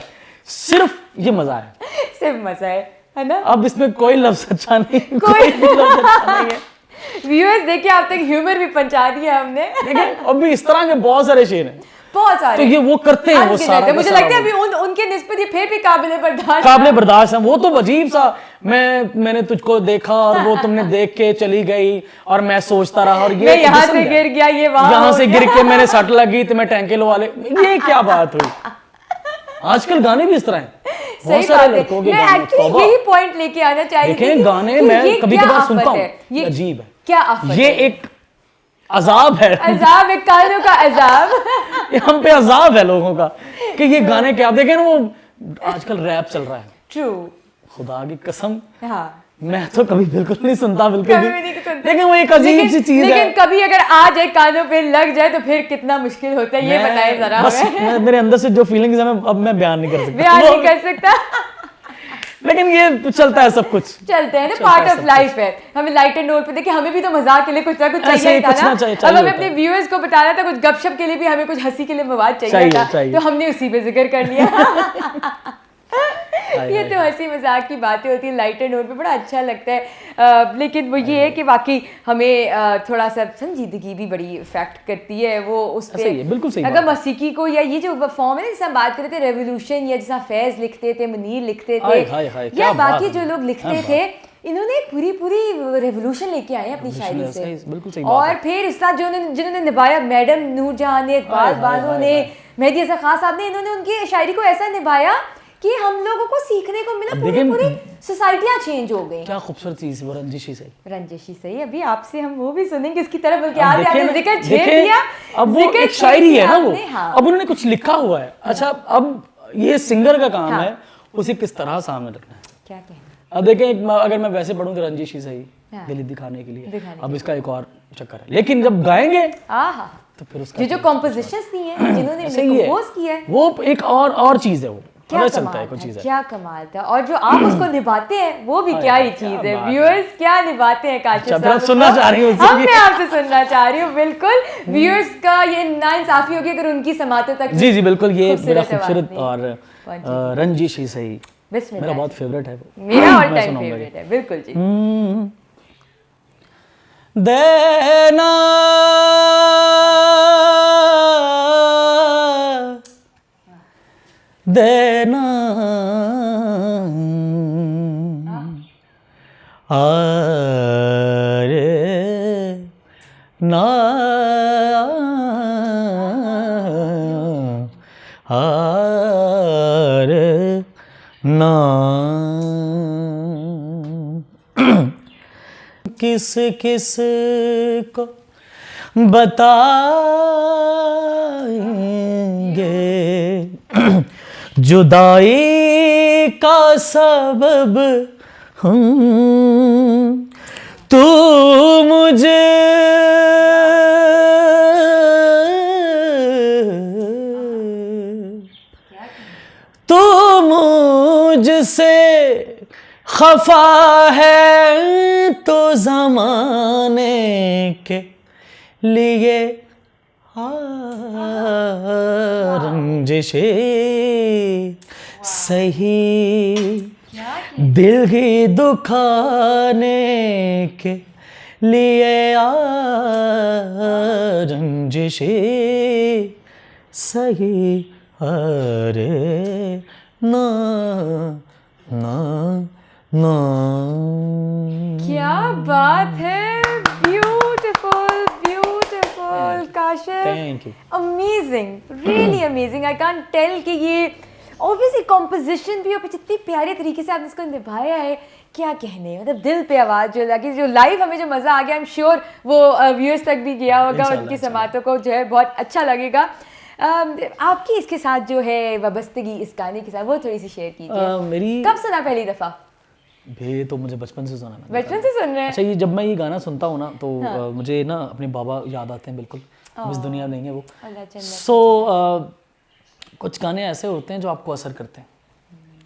सिर्फ ये मजा है, सिर्फ मजा है ना? अब इसमें कोई लफ्ज अच्छा नहीं, कोई भी लफ्ज अच्छा नहीं है। व्यूअर्स देखिए, आप तक ह्यूमर भी पहुंचा दिया हमने। देखिए अब भी इस तरह के बहुत सारे शेर हैं, बहुत सारे, तो ये वो करते हैं, वो अनगिनत सारा है। का मुझे सारा लगता है वो। अभी उनके निस्बत ये फिर भी काबिल बर्दाश्त काबिल बर्दाश्त है। वो तो अजीब सा, मैंने तुझको देखा और वो तुमने देख के चली गई और मैं सोचता रहा, और ये मैं यहाँ जिस्म से है। गिर गया, ये वहाँ यहाँ हो से गया। गिर के मैंने सट लगी तो मैं टैंके लो वाले, ये क्या बात हुई? आजकल गाने भी इस तरह हैं, बहुत सही सारे बात है। लड़कों के मैं गाने, एक्चुअली तौबा। यही पॉइंट लेके आना चाह रही थी देखें कि- गाने कि मैं ये कभी क्या कभार आफत सुनता है? हूँ, ये अजीब है, क्या आफत ये है? एक अजाब है। अजाब है, कानों का अजाब। ये हम पे अजाब है लोगों का कि ये गाने क्या। आप देखें ना, वो आजकल रैप चल रहा है, ट्रू, खुदा की कसम हाँ, मैं तो कभी बिल्कुल नहीं सुनता, बिल्कुल कभी भी। भी नहीं सुनते। लेकिन वो एक अजीब सी चीज है। लेकिन कभी अगर आ जाए कानों पे लग जाए तो फिर कितना मुश्किल होता है, ये बताए जरा बस हमें। मेरे अंदर से जो फीलिंग्स है अब मैं बयान नहीं कर सकता, बयान नहीं कर सकता। लेकिन ये तो चलता है सब कुछ। चलते हैं ना, चलता पार्ट है ऑफ सब लाइफ है। हमें लाइट एंड नोट पे देखिए, हमें भी तो मजाक के लिए कुछ ना कुछ ऐसे चाहिए ही था कुछ ना। ना चाहिए अब हमें होता अपने है। व्यूअर्स को बताना था, कुछ गपशप के लिए भी हमें कुछ हंसी के लिए मवाद चाहिए था, चाहिए। तो हमने उसी पे जिक्र कर लिया। ये तो हंसी मजाक की बातें होती है लाइट एंड नोट पे, बड़ा अच्छा लगता है। लेकिन वो ये है कि वाकई हमें थोड़ा सा संजीदगी भी बड़ी इफेक्ट करती है वो उस पे। सही है, बिल्कुल सही अगर बात है। मौसीकी को या ये जो फॉर्म है ना, जिसे हम बात कर रहे थे रेवोल्यूशन, या जिसे फैज लिखते थे, मुनीर लिखते थे, हाय, क्या या बात बाकी है, जो लोग लिखते क्या थे, इन्होंने एक पूरी रेवोल्यूशन लेके आए हैं अपनी शायरी Revolution है, से। बिल्कुल सही बात और है। फिर इस साथ जिन्होंने निभाया, मैडम नूरजहां ने, इकबाल बानो ने, मेहदी हसन खान साहब ने, इन्होंने उनकी शायरी को ऐसा निभाया कि हम लोगों को सीखने को मिला। पूरी सोसाइटियां चेंज हो गई। क्या खूबसूरत चीज, वो रंजिशी से। रंजिशी सही, अभी आपसे हम वो भी सुनेंगे इसकी तरफ, बल्कि अब आज देखिए आपने ना, जिक्र छेड़ देखिए, दिया। अब वो जिक्र एक छेड़ शायरी है दिया ना वो, आपने, हाँ। अब उन्होंने कुछ लिखा हुआ है। अच्छा, अब ये सिंगर का काम हाँ। है उसे किस तरह सामने रखना है। क्या कहना, अब देखें, अगर मैं वैसे पढ़ूं तो रंजिशी सही, हाँ। दिल दिखाने के लिए, दिखाने अब इसका एक और चक्कर है। लेकिन जब गाएंगे आहा, तो फिर उसका ये जो कॉम्पोजिशंस दी हैं, जिन्होंने सही है, कंपोज किया है, वो एक और चीज है, वो क्या पता चलता कमाल है कुछ था, चीज है। क्या कमाल था। और जो आप उसको निभाते हैं वो भी हाय, क्या ही क्या चीज है। बात है। व्यूअर्स क्या निभाते हैं काशिफ अच्छा, फिर आप साहब सुनना उसको। चाह रही हो उससे अब भी? मैं आपसे सुनना चाह रही हूँ, बिल्कुल। व्यूअर्स का ये नाइंसाफी होगी अगर उनकी समातों तक जी जी बिल्कुल, ये मेरा खूबसूरत खूबसूरत आवाज़ और पहुंची। रंजिशी सही बिस्मिल्लाह। मेरा बहुत फेवरेट है वो। मेरा ऑल मैं टाइम सुनाऊंगा फेवरेट है, बिल्कुल जी। देना देना आरे ना आरे ना किस किस को बताएंगे जुदाई का सबब हम, तू मुझे तू खफा है तो जमाने के लिए रंजिशे सही, दिल ही दुखाने के लिए रंजिशे सही, अरे ना ना ना। क्या बात है, beautiful beautiful Kashif, thank you. Amazing, really amazing. I can't tell कि ये ऑब्वियसली कॉम्पोजिशन भी और जितनी प्यारे तरीके से आपने इसको निभाया है, क्या कहने, मतलब दिल पे आवाज़ जो लगी, जो लाइव हमें जो मज़ा आ गया, आई एम श्योर वो व्यूअर्स तक भी गया होगा, उनकी समातों को जो है बहुत अच्छा लगेगा। आपकी इसके साथ जो है वाबस्तगी इस गाने के साथ, वो थोड़ी सी शेयर कीजिए। मेरी कब सुना पहली दफ़ा? भे तो मुझे बचपन से सुना मैंने। बचपन से सुन रहे हैं? अच्छा, ये जब मैं ये गाना सुनता हूँ ना तो मुझे ना अपने बाबा याद आते हैं, बिल्कुल इस दुनिया में नहीं है वो। सो कुछ गाने ऐसे होते हैं जो आपको असर करते हैं,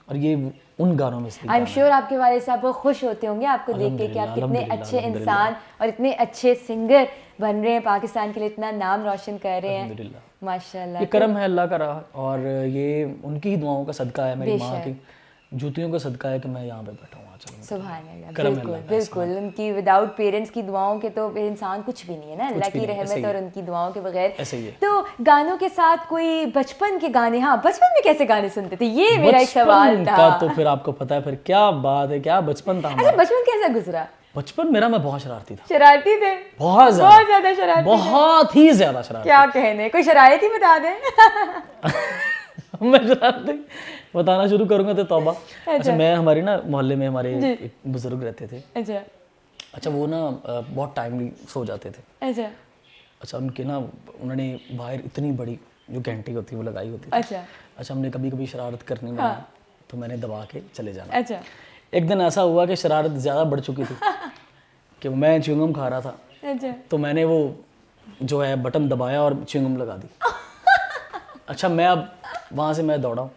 और ये उन गानों में से। आई एम श्योर आपके वालिद साहब बहुत खुश होते होंगे आपको देख के कि आप कितने अच्छे इंसान और इतने अच्छे सिंगर बन रहे हैं, पाकिस्तान के लिए इतना नाम रोशन कर रहे हैं, माशाल्लाह। ये करम है अल्लाह का रहा, और ये उनकी ही दुआओं का सदका है, मेरी माँ की जूतियों का सदका है कि मैं यहाँ पे बैठा हूँ। सुभान अल्लाह, बिल्कुल बिल्कुल। उनकी विदाउट पेरेंट्स की दुआओं के तो इंसान कुछ भी नहीं है ना, अल्लाह की रहमत और उनकी दुआओं के बगैर। ऐसे ही है। तो गानों के साथ कोई बचपन के गाने, हाँ बचपन में कैसे गाने सुनते थे, ये मेरा एक सवाल था। तो फिर आपको पता है फिर क्या बात है, क्या बचपन था। अच्छा, बचपन कैसा गुजरा? बचपन मेरा, मैं बहुत शरारती था। शरारती थे? बहुत ज्यादा शरारती, बहुत ही ज्यादा शरारती। क्या कहने, कोई शरारती बता दें। मैं शरारती बताना शुरू करूंगा तो तौबा। अच्छा, मैं हमारे ना मोहल्ले में हमारे एक बुजुर्ग रहते थे। अच्छा वो ना बहुत टाइमली सो जाते थे। अच्छा उनके ना, उन्होंने बाहर इतनी बड़ी जो घंटी होती है वो लगाई होती थी। अच्छा हमने कभी कभी शरारत करने में तो मैंने दबा के चले जाना। एक दिन ऐसा हुआ कि शरारत ज़्यादा बढ़ चुकी थी कि मैं च्युइंगम खा रहा था, तो मैंने वो जो है बटन दबाया और च्युइंगम लगा दी। अच्छा मैं अब वहाँ से मैं दौड़ा हूँ,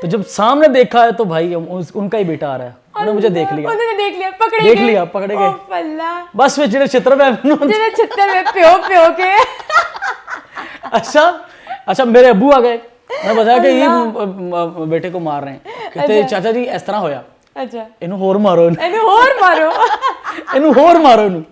तो जब सामने देखा है तो भाई उनका ही बेटा आ रहा है, उन्होंने मुझे देख लिया, उन्होंने देख लिया, पकड़े देख लिया, पकड़े गए बस फिर जिन्हें चित्र में प्यो के। अच्छा मेरे अब्बू आ गए, मैं बताया कि ये बेटे को मार रहे हैं, कहते चाचा जी इस तरह होया। अच्छा इनू होर मारो, इनू होर मारो इनू।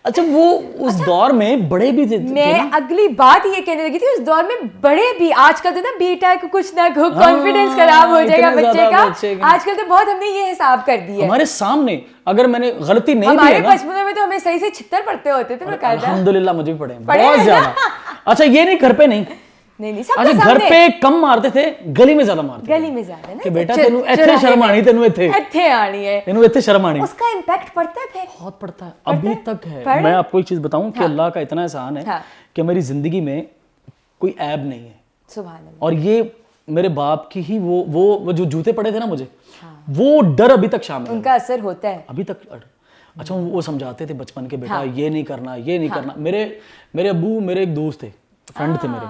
अच्छा वो उस दौर में बड़े भी थे। मैं अगली बात ये कहने लगी थी, उस दौर में बड़े भी, आजकल तो ना बेटा को कुछ ना कॉन्फिडेंस खराब हो जाएगा बच्चे का, आजकल तो बहुत हमने ये हिसाब कर दिया हमारे सामने। अगर मैंने गलती नहीं हमारे बचपन में तो हमें सही से छित्तर पड़ते होते थे। अल्हम्दुलिल्लाह मुझे भी पड़े बहुत ज्यादा। अच्छा ये नहीं घर पे नहीं, नहीं घर पे कम मारते थे, गली में ज्यादा मारते थे। गली में ज्यादा ना कि बेटा तेनू इत्थे शर्म आनी, तेनू इत्थे आनी है, तेनू इत्थे शर्म आनी। उसका इंपैक्ट पड़ता है, बहुत पड़ता है, अभी तक है। मैं आपको एक चीज बताऊं कि अल्लाह का इतना एहसान है कि मेरी जिंदगी में कोई ऐब नहीं है। सुभान अल्लाह। और ये मेरे बाप की ही वो जो जूते पड़े थे ना मुझे, वो डर अभी तक शामिल है, उनका असर होता है अभी तक। अच्छा वो समझाते थे बचपन के, बेटा ये नहीं करना, ये नहीं करना। मेरे अब्बू मेरे एक दोस्त थे, फ्रेंड थे मेरे,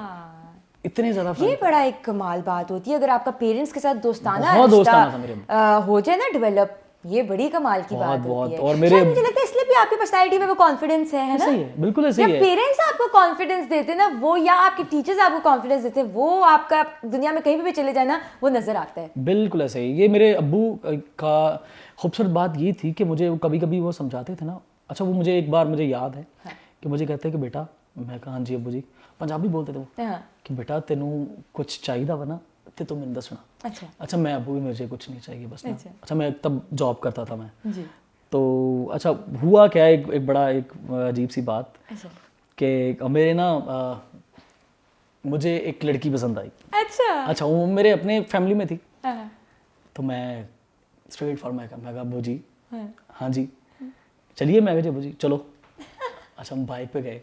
इतने ज्यादा। ये बड़ा एक कमाल बात होती है अगर आपका पेरेंट्स के साथ दोस्ताना हो जाए ना डेवलप, ये बड़ी कमाल की बात होती है। और मुझे लगता है इसलिए भी आपकी पर्सनालिटी में वो कॉन्फिडेंस है ना? सही है, बिल्कुल ऐसे ही है। पेरेंट्स आपको कॉन्फिडेंस देते ना, वो या आपके टीचर्स आपको कॉन्फिडेंस देते, वो आपका दुनिया में कहीं भी चले जाए ना वो नजर आता है। बिल्कुल ऐसे ही। ये मेरे अब्बू का खूबसूरत बात ये थी कि मुझे कभी कभी वो समझाते थे ना। अच्छा वो मुझे एक बार मुझे याद है कि मुझे कहते हैं कि बेटा, मैं कहा हाँ जी अब्बू जी, पंजाबी बोलते थे वो, कि बेटा तेनू कुछ चाहिए वा ना ते तू मैनू दसना। अच्छा मैं अब्बू भी, मुझे कुछ नहीं चाहिए बस ना। अच्छा मैं तब जॉब करता था मैं जी। तो अच्छा हुआ क्या, एक बड़ा एक अजीब सी बात कि मेरे ना मुझे एक लड़की पसंद आई। अच्छा वो मेरे अपने फैमिली में थी, तो मैं स्ट्रेट फॉरवर्ड मैं कहा अब्बू जी हाँ जी चलिए, मैं कहा अब्बू जी चलो। अच्छा हम बाइक पे गए,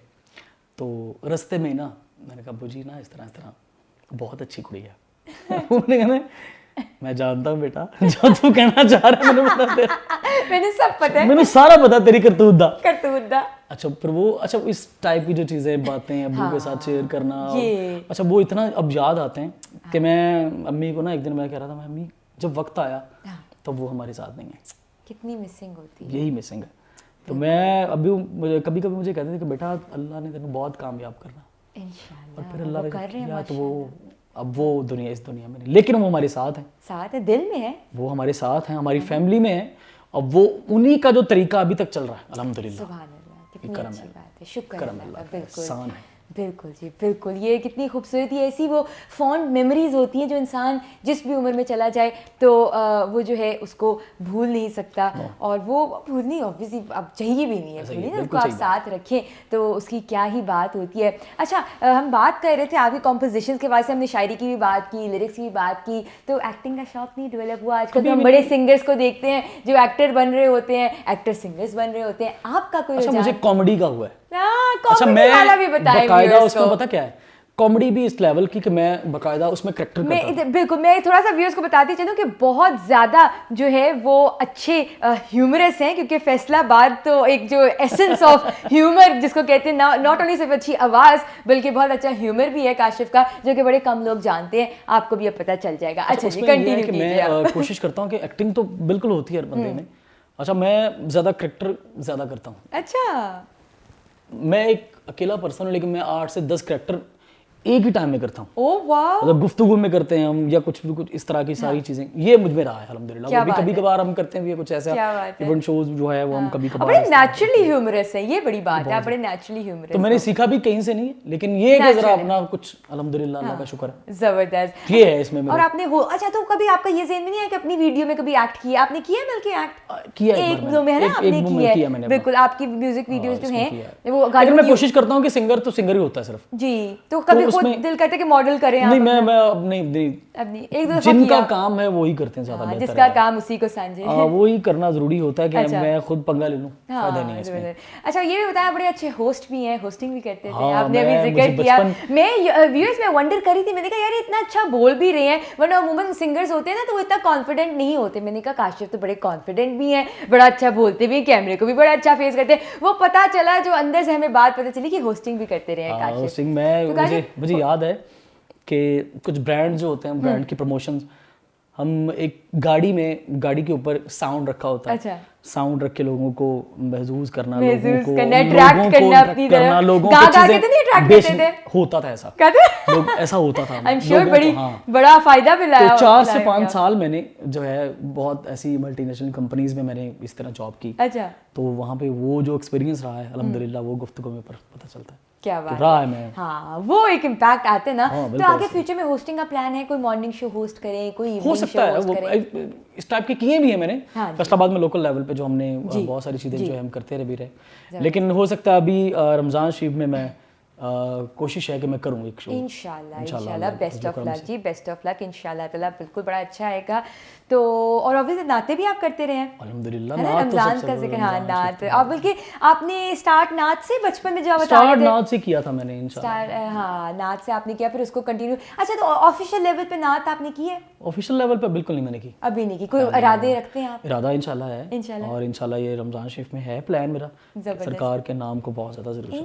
तो रास्ते में ना मैंने कहा अब्बू जी ना इस तरह बहुत अच्छी कुड़ी है। उन्होंने कहा मैं जानता हूँ बेटा, जो तू कहना चाह रहा है मैंने बता तेरा, मैंने सब पता है, मैंने सारा पता तेरी करतूत दा। अच्छा फिर वो, अच्छा इस टाइप की जो चीज़ें बातें अब्बू के साथ शेयर करना, अच्छा वो इतना अब याद आते हैं कि मैं अम्मी को ना एक दिन मैं कह रहा था, मैं अम्मी जब वक्त आया तब वो हमारे साथ नहीं है। कितनी मिसिंग होती है। यही मिसिंग है। तो मैं अभी कभी कभी मुझे कहते थे कि बेटा अल्लाह ने तेरे बहुत कामयाब करना, और इंशाल्लाह फिर अल्लाह वो ने कर रहे हैं किया तो माशाल्लाह। अब वो दुनिया इस दुनिया में नहीं, लेकिन वो हमारे साथ हैं, साथ है, दिल में है। वो हमारे साथ हैं, हमारी फैमिली में है, और वो उन्हीं का जो तरीका अभी तक चल रहा है अल्हम्दुलिल्लाह। सुभान अल्लाह, कितनी करम अच्छी है, बात है, शुक्र करम अल्लाह अल्लाह का, का बिल्कुल एहसान है। बिल्कुल जी बिल्कुल। ये कितनी खूबसूरती है, ऐसी वो फॉन्ड मेमोरीज होती हैं जो इंसान जिस भी उम्र में चला जाए तो वो जो है उसको भूल नहीं सकता, और वो भूलनी ऑब्वियसली अब चाहिए भी नहीं है, ऐसा ही भूलनी है, ना, उसको बिल्कुल आप सही बात साथ रखें तो उसकी क्या ही बात होती है। अच्छा हम बात कर रहे थे आपकी कॉम्पोजिशन के बाद से, हमने शायरी की भी बात की, लिरिक्स की भी बात की, तो एक्टिंग का शौक नहीं डेवलप हुआ? आजकल तो हम बड़े सिंगर्स को देखते हैं जो एक्टर बन रहे होते हैं, एक्टर सिंगर्स बन रहे होते हैं, आपका कोई अच्छा, मुझे रुझान? कॉमेडी का हुआ है। अच्छा, कॉमेडी वाला भी मैं बताएं बकायदा viewers उसमें को। पता क्या है, कॉमेडी भी इस लेवल की कि मैं बकायदा उसमें करेक्टर करता था। बिल्कुल, मैं थोड़ा सा व्यूअर्स को बताती चलूं कि बहुत ज़्यादा जो है वो अच्छे ह्यूमरस हैं, क्योंकि फैसलाबाद तो एक जो एसेंस ऑफ ह्यूमर जिसको कहते हैं, नॉट ओनली सिर्फ अच्छी आवाज़ बल्कि बहुत अच्छा ह्यूमर भी है काशिफ का, जो कि बड़े कम लोग जानते हैं, आपको भी अब पता चल जाएगा। अच्छा जी, उसमें ये है कंटिन्यू कि कीजिए मैं आप। कोशिश करता हूँ कि एक्टिंग तो बिल्कुल होती है हर बंदे में। अच्छा, मैं ज़्यादा करेक्टर ज़्यादा करता हूँ। अच्छा, मैं एक अकेला पर्सन हूँ, लेकिन मैं 8 से 10 करेक्टर एक ही टाइम में करता हूँ। ओ वाह, मतलब गुफ्तगू में करते हैं हम, या कुछ भी कुछ इस तरह की सारी चीजें, ये मुझ में रहा है अल्हम्दुलिल्लाह। क्या वो भी बात कभी है। कभार हम करते हैं भी, कुछ ऐसा क्या बात है। इवेंट शोज जो है वो हम कभी और कभार बड़े इस तरह नेचुरली ह्यूमरस है, ये बड़ी बात है, आप बड़े नेचुरली तो ह्यूमरस मैंने सीखा भी कहीं से नहीं है, लेकिन ये है कि जरा Natural अपना कुछ अल्हम्दुलिल्लाह अल्लाह का शुक्र है, जबरदस्त। ये है इसमें और मेरे। आपने हो, अच्छा तो कभी आपका ये ज़हन में नहीं आया कि अपनी वीडियो में कभी एक्ट किया? आपने किया है बल्कि एक्ट किया एक एक बार दो में है ना, मैंने, आपने एक किया किया है मैंने। बिल्कुल। आपकी म्यूजिक वीडियोस जो हैं वो लेकिन गानों मैं की कोशिश करता हूँ कि सिंगर तो सिंगर ही होता है सिर्फ। जी, तो कभी खुद उसमें- दिल करता है कि मॉडल करें आप नहीं, मैं अपना? मैं अब नहीं, अब नहीं, एक दो दफा जिनका किया। काम है वही करते हैं, ज्यादा हाँ, बेहतर जिसका है। काम उसी को सांझे। वही करना जरूरी होता है कि अच्छा। मैं खुद पंगा ले लूं, फायदा नहीं है हाँ, इसमें। जबरदस्त। अच्छा ये भी बताया, बड़े अच्छे होस्ट भी हैं, होस्टिंग भी करते थे, हाँ, आपने अभी मुझे जिक्र किया। बचपन- मैं व्यूअर्स में वंडर करी थी, मैंने कहा यार ये इतना अच्छा बोल भी रहे हैं, वरना अमूमन सिंगर्स होते हैं ना तो वो इतना कॉन्फिडेंट नहीं होते। मैंने कहा काशिफ तो बड़े कॉन्फिडेंट भी हैं, बड़ा अच्छा बोलते भी हैं, कैमरे को भी बड़ा अच्छा फेस करते हैं। वो पता चला जो अंदर से हमें बात पता चली कि होस्टिंग भी करते रहे हैं काशिफ। होस्टिंग मैं तो मुझे याद है कि कुछ ब्रांड जो होते हैं, ब्रांड की प्रमोशंस, हम एक गाड़ी के ऊपर साउंड रखा होता है। अच्छा। साउंड रख के लोगों को महसूस करना, महसूस लोगों को करना, attract लोगों करना को अपनी attract करना, तरफ। लोगों गा को गा के चीजें तो नहीं attract बेचनी- करते थे? होता था ऐसा, कहते लोग ऐसा होता था। आई एम श्योर लोगों बड़ी को- हाँ। बड़ा फायदा भी लाया। तो 4 से लाया 5 होगा। साल मैंने जो है बहुत ऐसी मल्टीनेशनल कंपनीज में मैंने इस तरह जॉब की। अच्छा, तो वहाँ पे वो जो एक्सपीरियंस रहा है अल्हम्दुलिल्लाह, वो गुफ्तगू में पता चलता है क्या कि बात रहा है। है मैं। हाँ, वो एक इम्पैक्ट आते हैं ना। हाँ, तो बिल्कुल आगे ऐसे। फ्यूचर में होस्टिंग का प्लान है, कोई मॉर्निंग शो होस्ट करें, कोई हो इवनिंग सकता शो है होस्ट वो करें? इस टाइप के किए भी हैं मैंने हाँ जी। फैसलाबाद में लोकल लेवल पे, जो हमने जी, बहुत सारी चीज़ें जी। जो है हम करते रहे भी रहे। लेकिन हो सकता है अभी रमज़ान शरीफ में मैं कोशिश है कि मैं करूँ एक शो। इंशाल्लाह बेस्ट ऑफ लक जी, बेस्ट ऑफ लक इंशाल्लाह ताला, बिल्कुल बड़ा अच्छा आएगा। तो और ऑब्वियसली नाते भी आप करते रहे हैं अल्हम्दुलिल्लाह, है ना, नात तो रमजान सबसे का जिक्र। हाँ, रमज़ान नात शरीफ आप बल्कि आपने स्टार्ट नात से बचपन में जो आप बता स्टार्ट रहे थे, नात से किया था मैंने इंशाल्लाह। स्टार्ट हाँ नात से आपने किया, फिर उसको कंटिन्यू। अच्छा तो ऑफिशियल लेवल पे नात आपने की है? ऑफिशियल लेवल पे बिल्कुल नहीं मैंने की, अभी नहीं की। कोई इरादे रखते हैं आप? इरादा इंशाल्लाह है। इंशाल्लाह। और इंशाल्लाह ये रमज़ान शरीफ में है प्लान मेरा, जबरदस्त। सरकार के नाम को बहुत ज़्यादा ज़रूर रखना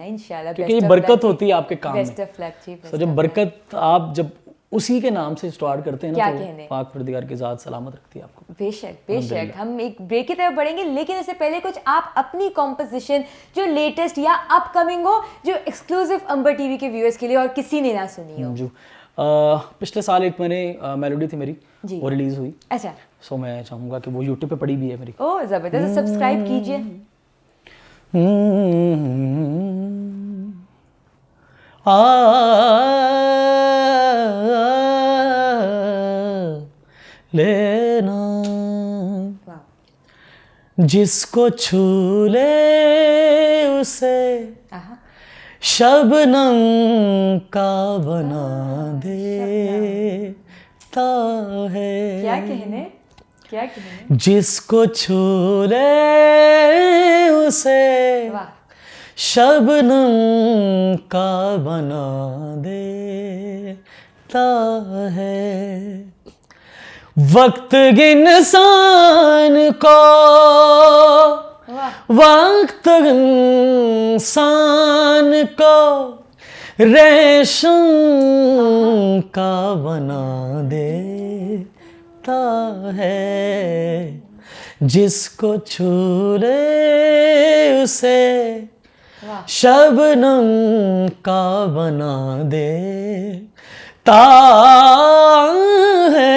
है, इंशाल्लाह क्योंकि ये बरकत होती है आपके काम बेस्ट में। ऑफ लक जी, तो जब बरकत आप जब उसी के नाम से स्टार्ट करते हैं क्या ना, कहने। तो पाक परदिगार की ज़ात सलामत रखती है आपको। बेशक बेशक। हम एक ब्रेक की तरफ बढ़ेंगे, लेकिन इससे पहले कुछ आप अपनी कॉम्पोजिशन जो लेटेस्ट या अपकमिंग हो, जो एक्सक्लूसिव अंबर टीवी के व्यूअर्स के लिए और किसी ने ना सुनी हो। जो पिछले साल एक मैंने मेलोडी थी मेरी, जी। वो रिलीज हुई। अच्छा, सो मैं चाहूँगा कि वो यूट्यूब पे पड़ी भी है मेरी। ओ जबरदस्त, सब्सक्राइब कीजिए। लेना वाह, जिसको छू ले उसे आहा, शबनम का बना देता है। क्या कहने, क्या कहने। जिसको छू ले उसे वाह, शबनम का बना देता है। वक्त इंसान को, वाह, वक्त इंसान को रेशम का बना देता है। जिसको छू ले उसे वाह शबनम का बना दे ता है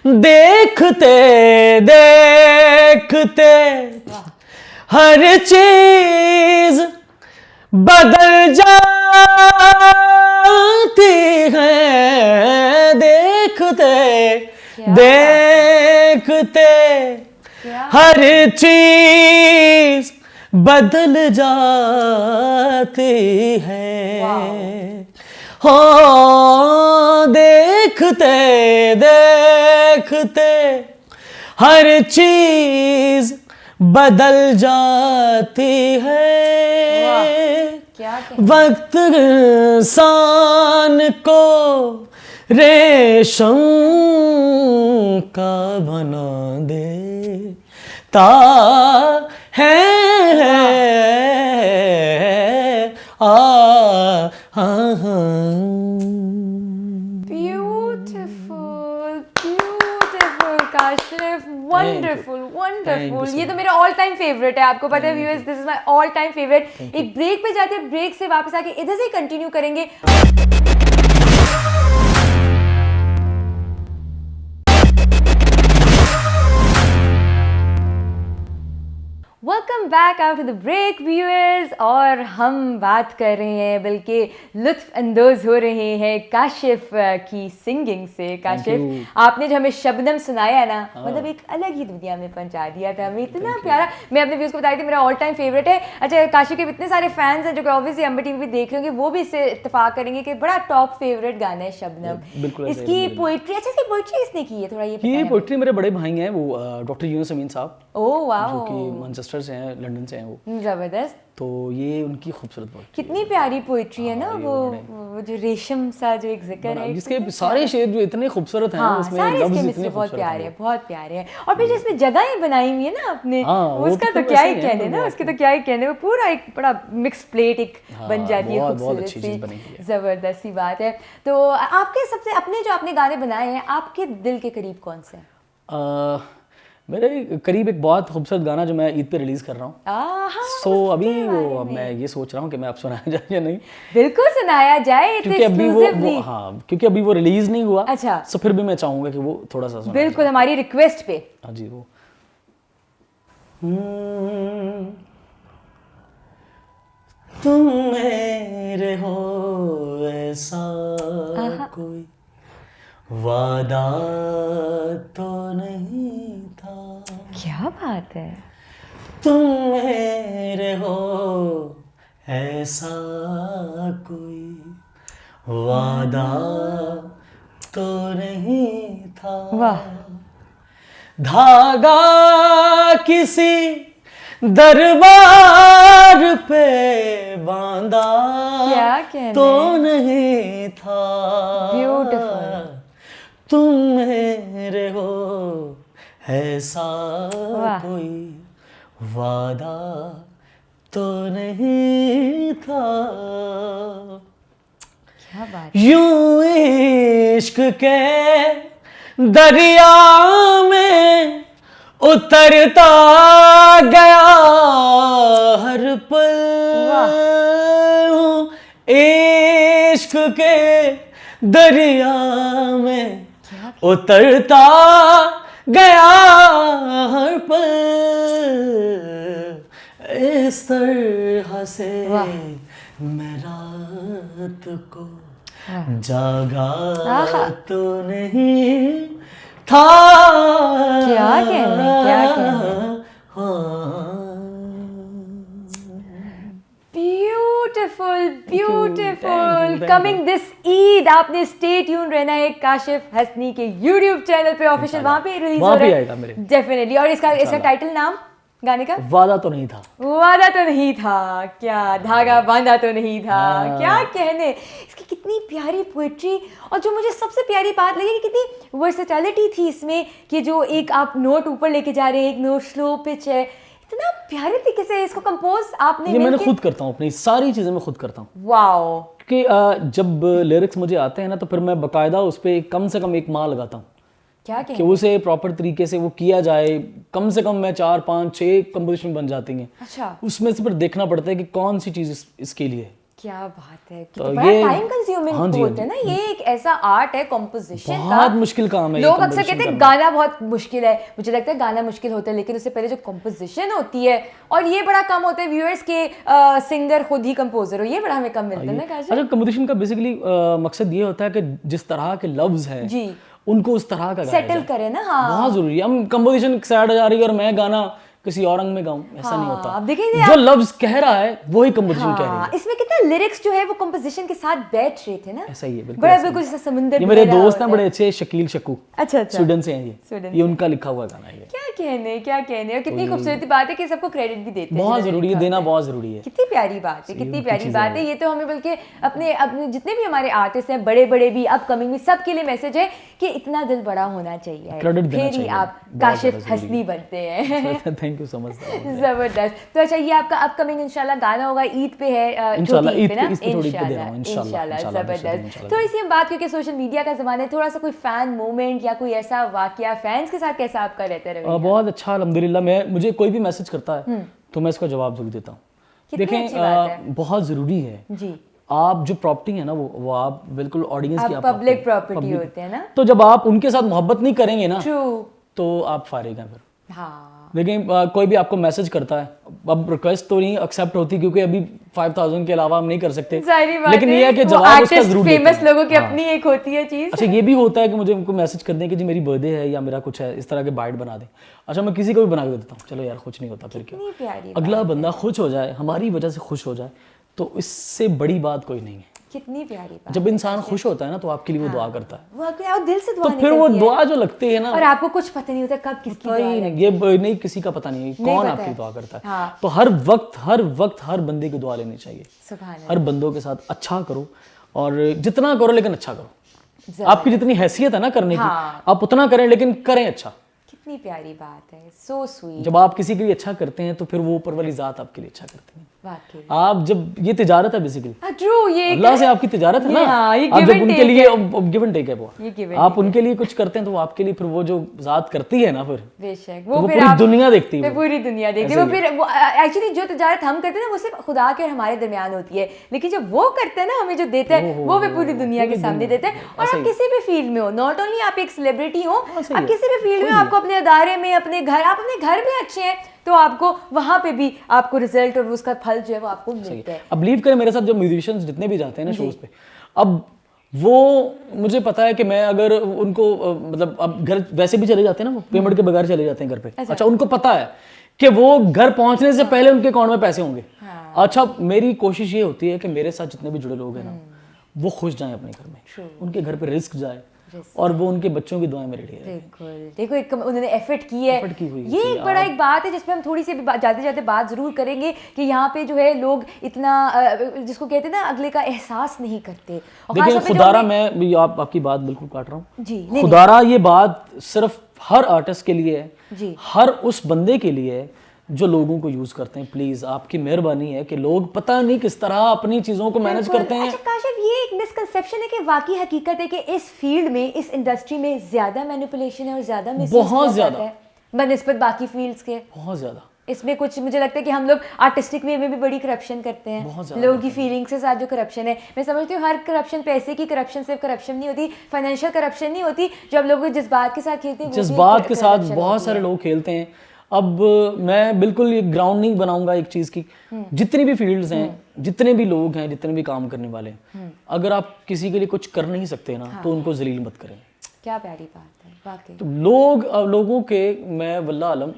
देखते देखते हर चीज बदल जाती है देखते देखते हर चीज बदल जाती है हो देखते देखते हर चीज बदल जाती है क्या वक्त इंसान को रेशम का बना देता है beautiful beautiful Kashif wonderful Thank wonderful you so ये तो मेरा ऑल टाइम फेवरेट है आपको पता है viewers this is my all time favourite एक ब्रेक पे जाते हैं ब्रेक से वापस आके इधर से कंटिन्यू करेंगे welcome back after the break viewers और हम बात कर रहे हैं बल्कि लुत्फ अंदोज हो रहे हैं काशिफ की सिंगिंग से काशिफ आपने जो हमें शबनम सुनाया है ना मतलब एक अलग ही दुनिया में पहुंचा दिया था हमें इतना प्यारा मैं अपने व्यूज़ को बताई थी मेरा ऑल टाइम फेवरेट है अच्छा काशिफ के इतने सारे फैंस हैं जो कि ऑब्वियसली अंबर टीवी भी देख रहे होंगे वो भी इससे इत्तेफाक करेंगे कि बड़ा टॉप फेवरेट गाना है शबनम इसकी पोइट्री अच्छा इसकी पोइट्री किसने की है थोड़ा ये पोइट्री मेरे बड़े भाई हैं वो डॉक्टर यूनुस अमीन साहब ओह वाह जो कि मैनचेस्टर से हैं लंदन से हैं वो जबरदस्त तो ये उनकी खूबसूरत पोइट्री कितनी प्यारी पोइट्री है ना वो जो रेशम सा जो एक जिक्र है जिसके सारे शेर जो इतने खूबसूरत हैं उसमें सारे लफ्ज इसके इतने मिसरे बहुत खूबसूरत प्यारे हैं हैं बहुत प्यारे हैं और फिर जिसमें जगहें बनाई हुई है ना आपने उसका तो क्या ही कहने ना उसके तो क्या ही कहने वो पूरा एक बड़ा मिक्स प्लेट एक बन जाती है खूबसूरत सी जबरदस्त सी बात है तो आपके सबसे अपने जो आपने गाने बनाए हैं आपके दिल के करीब कौन से हैं मेरे करीब एक बहुत खूबसूरत गाना जो मैं ईद पे रिलीज कर रहा हूँ सो अभी वो मैं ये सोच रहा हूँ कि मैं अब सुनाया जाए या नहीं बिल्कुल सुनाया जाए क्योंकि अभी वो हाँ क्योंकि अभी वो रिलीज नहीं हुआ अच्छा सो फिर भी मैं चाहूँगा कि वो थोड़ा सा बिल्कुल हमारी रिक्वेस्ट पे हाँ जी वो तुम मेरे हो ऐसा कोई वादा तो नहीं था क्या बात है तुम मेरे हो ऐसा कोई वादा तो नहीं था वाह धागा किसी दरबार पे बांधा क्या कहने तो नहीं था ब्यूटीफुल तुम मेरे हो ऐसा कोई वादा तो नहीं था क्या बात यूं इश्क के दरिया में उतरता गया हर पल इश्क के दरिया में उतरता गया हर पल इस तरह से मैं रात को जागा तो नहीं था क्या कहने beautiful beautiful coming this Eid आपने स्टे ट्यून रहना है काशिफ हसनी के यूट्यूब चैनल पे ऑफिशियल वहां पे रिलीज हो रहा है डेफिनेटली और इसका टाइटल नाम गाने का वादा तो नहीं था वादा तो नहीं था क्या धागा बांधा तो नहीं था क्या कहने इसकी कितनी प्यारी पोइट्री और जो मुझे सबसे प्यारी बात लगी कि कितनी वर्सेटैलिटी थी इसमें कि जो एक आप नोट ऊपर लेके जा रहे हैं एक नोट स्लो पिच है इतना प्यारे तरीके से इसको कंपोज आपने ये मैंने खुद करता हूँ अपनी सारी चीजें मैं खुद करता हूँ वाओ क्योंकि जब लिरिक्स मुझे आते हैं ना तो फिर मैं बाकायदा उस पर कम से कम एक माह लगाता हूँ क्या कि उसे प्रॉपर तरीके से वो किया जाए। कम से कम मैं 4 5 6 कंपोजिशन बन जाती हैं। अच्छा, उसमें से फिर देखना पड़ता है कि कौन सी चीज़ इसके लिए है। क्या बात है कि तो बड़ा ये टाइम कंज्यूमिंग हाँ जी, होता है ना, ये एक ऐसा आर्ट है कॉम्पोजिशन का, बहुत मुश्किल काम है ये लोग अक्सर composition कहते हैं करना। गाना बहुत मुश्किल है, मुझे लगता है गाना मुश्किल होता है लेकिन उससे पहले जो कॉम्पोजिशन होती है, और ये बड़ा कम होता है व्यूअर्स के सिंगर खुद ही कंपोजर हो, ये बड़ा हमें कम मिलता है ना काजल। अच्छा, कंपोजिशन का बेसिकली मकसद ये होता है कि जिस तरह के लफ्ज हैं जी, उनको उस तरह का गाया सेटल जाए। करे ना। हाँ, बहुत जरूरी है। हम कंपोजिशन साइड जा रही है और मैं गाना किसी और अंग में गाऊं, ऐसा नहीं होता। अब देखिए जो लफ्ज कह रहा है वही कंपोजिशन कह रही है। इसमें कितना लिरिक्स जो है वो कंपोजिशन के साथ बैठ रहे थे ना, ऐसा ही है, बिल्कुल बड़ा ऐसा ही बिल्कुल जैसा समुंदर। ये मेरे दोस्त हैं बड़े अच्छे, शकील शकू, अच्छा अच्छा, स्वीडन से हैं स्वीडन ये उनका लिखा हुआ गाना है ये। क्या कहने क्या कहने, और कितनी खूबसूरती बात है कि सबको क्रेडिट भी देते हैं। बहुत जिन्होंने जरूरी है, लिखा देना होता है। बहुत जरूरी है। कितनी प्यारी बात है, कितनी प्यारी बात है। ये तो हमें बल्कि अपने अपने जितने भी हमारे आर्टिस्ट हैं, बड़े बड़े भी, अपकमिंग भी, सबके लिए मैसेज है कि इतना दिल बड़ा होना चाहिए, क्रेडिट देना फिर ही चाहिए, आप बहुत काशिफ ज़्यादा जरूरी हसनी बनते हैं। Thank you so much. जबरदस्त। तो अच्छा, ये आपका अपकमिंग इंशाल्लाह गाना होगा, ईद पे है, इंशाल्लाह छोटी ईद पे पे, ना, इस पे थोड़ी पे दे रहा हूं इंशाल्लाह। जबरदस्त। तो इसी हम बात क्योंकि सोशल मीडिया का जमाना है, थोड़ा सा कोई फैन मोमेंट या कोई ऐसा वाकया फैंस के साथ कैसा आपका रहता है? बहुत अच्छा, अल्हम्दुलिल्लाह। मुझे कोई भी मैसेज करता है तो मैं इसका जवाब जरूर देता हूँ। कितनी अच्छी बात है। बहुत ज़रूरी है जी, आप जो प्रॉपर्टी है ना वो आप बिल्कुल ऑडियंस की आप पब्लिक प्रॉपर्टी होते हैं ना, तो जब आप उनके साथ मोहब्बत नहीं करेंगे ना ट्रू, तो आप फारिग हैं फिर। हाँ, लेकिन कोई भी आपको मैसेज करता है, अब रिक्वेस्ट तो नहीं एक्सेप्ट होती क्योंकि अभी 5000 के अलावा हम नहीं कर सकते, सारी बात लेकिन ये है कि जवाब उसका जरूर देते फेमस हैं। लोगों की हाँ। अपनी एक होती है चीज। अच्छा, ये भी होता है कि मुझे उनको मैसेज कर दें कि जी मेरी बर्थडे है या मेरा कुछ है, इस तरह के बाइट बना दें। अच्छा, मैं किसी को भी बना के देता हूँ, चलो यार कुछ नहीं होता, फिर क्या, कितनी प्यारी अगला बंदा खुश हो जाए, हमारी वजह से खुश हो जाए, तो इससे बड़ी बात कोई नहीं है। कितनी प्यारी बात। जब इंसान खुश होता है ना तो आपके लिए वो दुआ करता है, वो दिल से दुआ तो फिर वो निकलती है। दुआ जो लगती है ना, और आपको कुछ पता नहीं होता कब किसकी दुआ लगती ये नहीं, किसी का पता नहीं है कौन पता आपकी है। दुआ करता है। हाँ। तो हर वक्त हर बंदे की दुआ लेनी चाहिए। सुभान अल्लाह। हर बंदों के साथ अच्छा करो, और जितना करो लेकिन अच्छा करो। जरूर। आपकी जितनी हैसियत है ना करने हाँ। की, आप उतना करें लेकिन करें अच्छा। कितनी प्यारी बात है, सो स्वीट। जब आप किसी के लिए अच्छा करते हैं तो फिर वो ऊपर वाली जात आपके लिए अच्छा करती है। वाकई आप जब, ये तिजारत है बेसिकली, ट्रू, ये अल्लाह से आपकी तिजारत है ना। हाँ, ये आप give जब and उनके take लिए है। गिव एंड टेक है वो, ये give and आप उनके लिए कुछ करते हैं तो वो आपके लिए फिर वो जो जात करती है ना, फिर बेशक तो वो फिर पूरी आप- दुनिया देखती है फिर वो। पूरी दुनिया देखती है वो। फिर एक्चुअली जो तिजारत हम करते हैं ना वो सिर्फ खुदा के और हमारे दरमियान होती है, लेकिन जब वो करते हैं ना, हमें जो देते हैं वो भी पूरी दुनिया के सामने देते हैं। और आप किसी भी फील्ड में हो, नॉट ओनली आप एक सेलिब्रिटी हो, आप किसी भी फील्ड में, आपको अपने अदारे में, अपने घर, आप अपने घर में अच्छे हैं तो आपको वहां पे भी आपको रिजल्ट और उसका फल जो है वो आपको मिलता है। अब बिलीव करें मेरे साथ जो म्यूजिशियंस जितने भी जाते हैं ना शोज पे, अब वो मुझे पता है कि मैं अगर उनको मतलब अब घर वैसे भी चले जाते हैं ना, वो पेमेंट के बगैर चले जाते हैं घर पे। अच्छा, उनको पता है कि वो घर पहुंचने से पहले उनके अकाउंट में पैसे होंगे। अच्छा, मेरी कोशिश ये होती है कि मेरे साथ जितने भी जुड़े लोग हैं ना, वो खुश जाएं अपने घर में, उनके घर पे रिस्क जाए, और वो उनके बच्चों की दुआएं में रेडी है। बिल्कुल, देखो एक उन्होंने एफर्ट की है, एफर्ट की हुई ये एक बड़ा एक बात है जिसपे हम थोड़ी सी जाते जाते बात जरूर करेंगे कि यहाँ पे जो है लोग इतना जिसको कहते हैं ना अगले का एहसास नहीं करते। और देखिए खास तौर पे जो खुदारा, हमने- मैं आपकी बात बिल्कुल काट रहा हूँ जी, नहीं, खुदारा, ये बात सिर्फ हर आर्टिस्ट के लिए है, जी। हर उस बंदे के लिए है जो लोगों को यूज करते हैं। प्लीज आपकी मेहरबानी है कि लोग पता नहीं किस तरह अपनी चीजों को मैनेज बिल्कुल। करते हैं। अच्छा काशिफ, ये एक मिसकंसेप्शन है कि वाकई हकीकत है कि इस फील्ड में, इस इंडस्ट्री में ज्यादा मैनिपुलेशन है और ज्यादा मिसयूज बहुत किया जाता ज्यादा। है बनिस्बत बाकी फील्ड्स के। बहुत ज्यादा। इसमें कुछ मुझे लगता है कि हम लोग आर्टिस्टिक वे में भी बड़ी करप्शन करते हैं, बहुत ज्यादा लोगों की फीलिंग्स के साथ जो करप्शन है। मैं समझती हूँ हर करप्शन, पैसे की करप्शन सिर्फ करप्शन नहीं होती, फाइनेंशियल करप्शन नहीं होती, जब लोग जज्बात के साथ खेलते हैं वो भी जज्बात के साथ corruption बहुत होती सारे है। लोग खेलते हैं। अब मैं बिल्कुल ये ग्राउंड नहीं बनाऊंगा एक चीज की, जितनी भी फील्ड्स हैं, जितने भी लोग हैं, जितने भी काम करने वाले हैं, अगर आप किसी के लिए कुछ कर नहीं सकते ना, तो उनको जलील मत करें। क्या प्यारी बात है वाकई। तो लोगों के, मैं वल्लाह आलम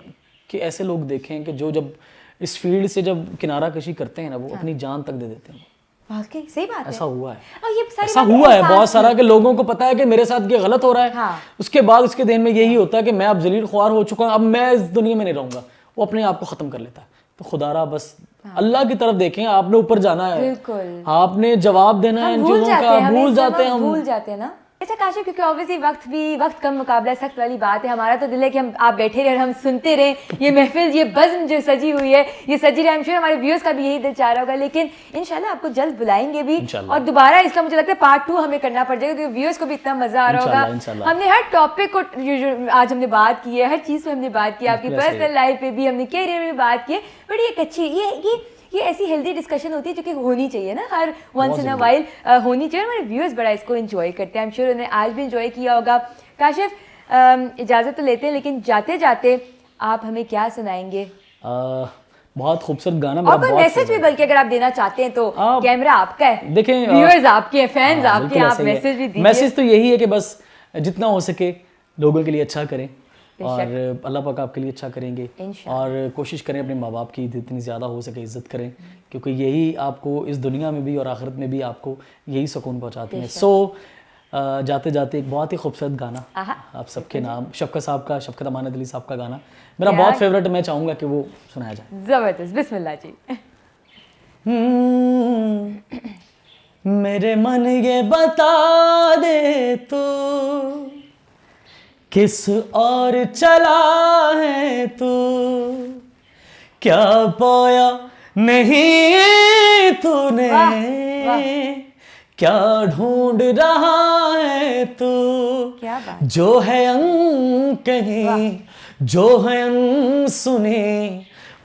कि ऐसे लोग देखें कि जो जब इस फील्ड से जब किनारा कशी करते हैं ना, वो अपनी जान तक दे देते हैं। वाकई सही बात है। ऐसा हुआ है, और ये सारी ऐसा बातें हुआ है एहसास बहुत सारा कि लोगों को पता है कि मेरे साथ ये गलत हो रहा है। हाँ। उसके बाद उसके दिन में यही होता है कि मैं अब जलील ख्वार हो चुका हूँ, अब मैं इस दुनिया में नहीं रहूंगा, वो अपने आप को खत्म कर लेता है। तो खुदारा बस अल्लाह की तरफ देखें, आपने ऊपर जाना है, बिल्कुल। आपने जवाब देना है इन भूल चीजों जाते का, हैं, भूल हमें जाते हैं हम। भूल जाते हैं ना। अच्छा काशिफ, क्योंकि ऑब्वियसली वक्त कम मुकाबला सख्त वाली बात है। हमारा तो दिल है कि हम आप बैठे रहे और हम सुनते रहें, ये महफिल, ये बज़्म जो सजी हुई है, ये सजी रहे। आई एम श्योर हमारे व्यूअर्स का भी यही दिल चाह रहा होगा, लेकिन इंशाल्लाह आपको जल्द बुलाएंगे भी, और दोबारा इसका मुझे लगता है पार्ट 2 हमें करना पड़ जाएगा, क्योंकि व्यूअर्स को भी इतना मजा आ रहा होगा। हमने हर टॉपिक को आज हमने बात की है, हर चीज़ पे हमने बात की, आपकी पर्सनल लाइफ पे भी हमने, कैरियर में भी बात की है। बट ये एक अच्छी ये ऐसी हेल्दी डिस्कशन होती है जो कि होनी चाहिए ना, her once in a while होनी चाहिए। हमारे व्यूअर्स बड़ा इसको एंजॉय करते हैं, आई एम श्योर उन्होंने आज भी एंजॉय किया होगा। काशिफ, इजाज़त तो लेते हैं, लेकिन जाते जाते आप हमें क्या सुनाएंगे? बहुत खूबसूरत गाना, और कोई मैसेज भी बल्कि अगर आप देना चाहते हैं तो कैमरा आपका है, देखें, व्यूअर्स आपके हैं, फैंस आपके, आप मैसेज भी दीजिए। मैसेज तो यही है कि बस जितना हो सके लोगों के लिए अच्छा करें, और अल्लाह पाक आपके लिए अच्छा करेंगे, और कोशिश करें अपने माँ बाप की जितनी ज़्यादा हो सके इज़्ज़त करें, क्योंकि यही आपको इस दुनिया में भी और आखिरत में भी आपको यही सुकून पहुँचाते हैं। सो जाते जाते एक बहुत ही खूबसूरत गाना आप सबके नाम, शफ़क़त अमानत अली साहब का गाना मेरा बहुत फेवरेट, मैं चाहूँगा कि वो सुनाया जाए। ज़बरदस्त, बिस्मिल्लाह जी। मेरे मन ये बता दे तू किस और चला है तू, क्या पाया नहीं तूने, क्या ढूंढ रहा है तू, क्या बात, जो है अनकही, जो है अनसुने,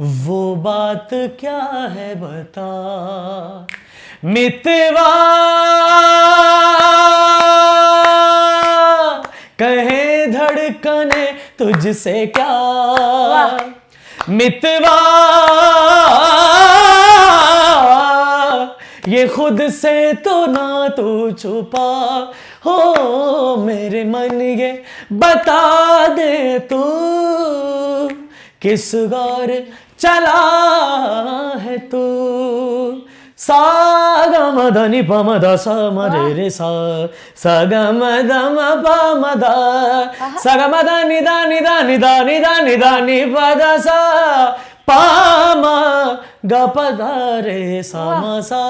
वो बात क्या है बता। मितवा कहे धड़कने तुझसे क्या, मितवा ये खुद से तो ना तू छुपा हो, मेरे मन ये बता दे तू किस गौर चला है तू। सा ग म ध नि प म ध स म रे रे सा, सा ग म ध म प म ध, सा ग म ध नि ध नि ध नि ध नि ध नि ध नि प ध सा, पा म ग प ध रे सा म सा।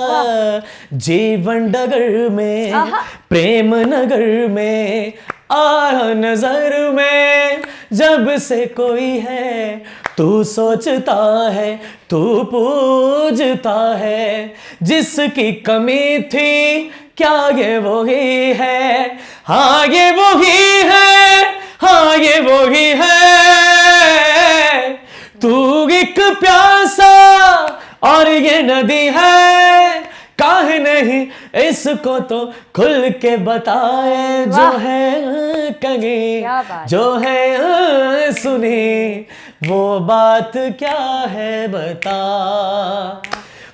जीवन डगर में, प्रेम नगर में, आह नजर में जब से कोई है, तू सोचता है, तू पूजता है, जिसकी कमी थी क्या ये वही है, हाँ ये वही है, हाँ ये वही है। तू एक प्यासा और ये नदी है, काहे नहीं इसको तो खुल के बताए, जो है कहीं, जो है सुनी, वो बात क्या है बता।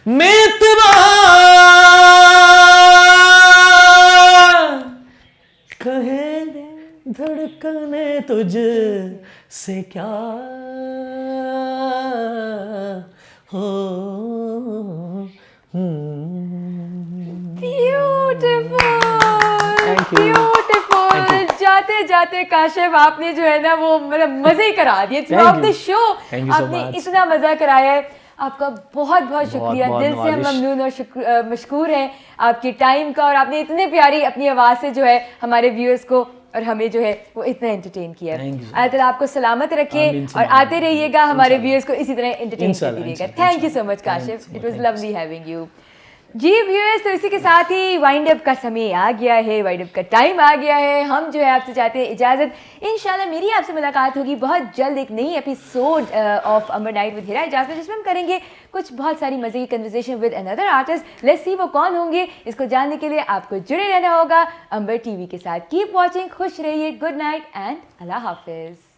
मितवा कहे धड़कने तुझ से क्या हो। ब्यूटीफुल। जाते जाते काशिफ आपने जो है ना वो मतलब मजे ही करा दिए थ्रू आउट द शो, आपने इतना मजा कराया है, आपका बहुत बहुत शुक्रिया, दिल से हम ममनून और मशकूर हैं आपके टाइम का, और आपने इतने प्यारी अपनी आवाज़ से जो है हमारे व्यूअर्स को और हमें जो है वो इतना एंटरटेन किया है। अल्लाह ताला आपको सलामत रखे और आते रहिएगा, हमारे व्यूअर्स को इसी तरह एंटरटेन करते रहिएगा। Thank you so much Kashif, it was lovely having you. जी व्यूअर्स, तो इसी के साथ ही वाइंड अप का समय आ गया है, वाइंड अप का टाइम आ गया है। हम जो है आपसे चाहते हैं इजाज़त, इंशाल्लाह मेरी आपसे मुलाकात होगी बहुत जल्द एक नई episode of Amber Night with Hira इजाज़त, जिसमें हम करेंगे कुछ बहुत सारी मज़े की conversation with another artist. Let's see वो कौन होंगे, इसको जानने के लिए आपको जुड़े रहना होगा अंबर टीवी के साथ। कीप वॉचिंग, खुश रहिए, गुड नाइट एंड अल्लाह हाफिज़।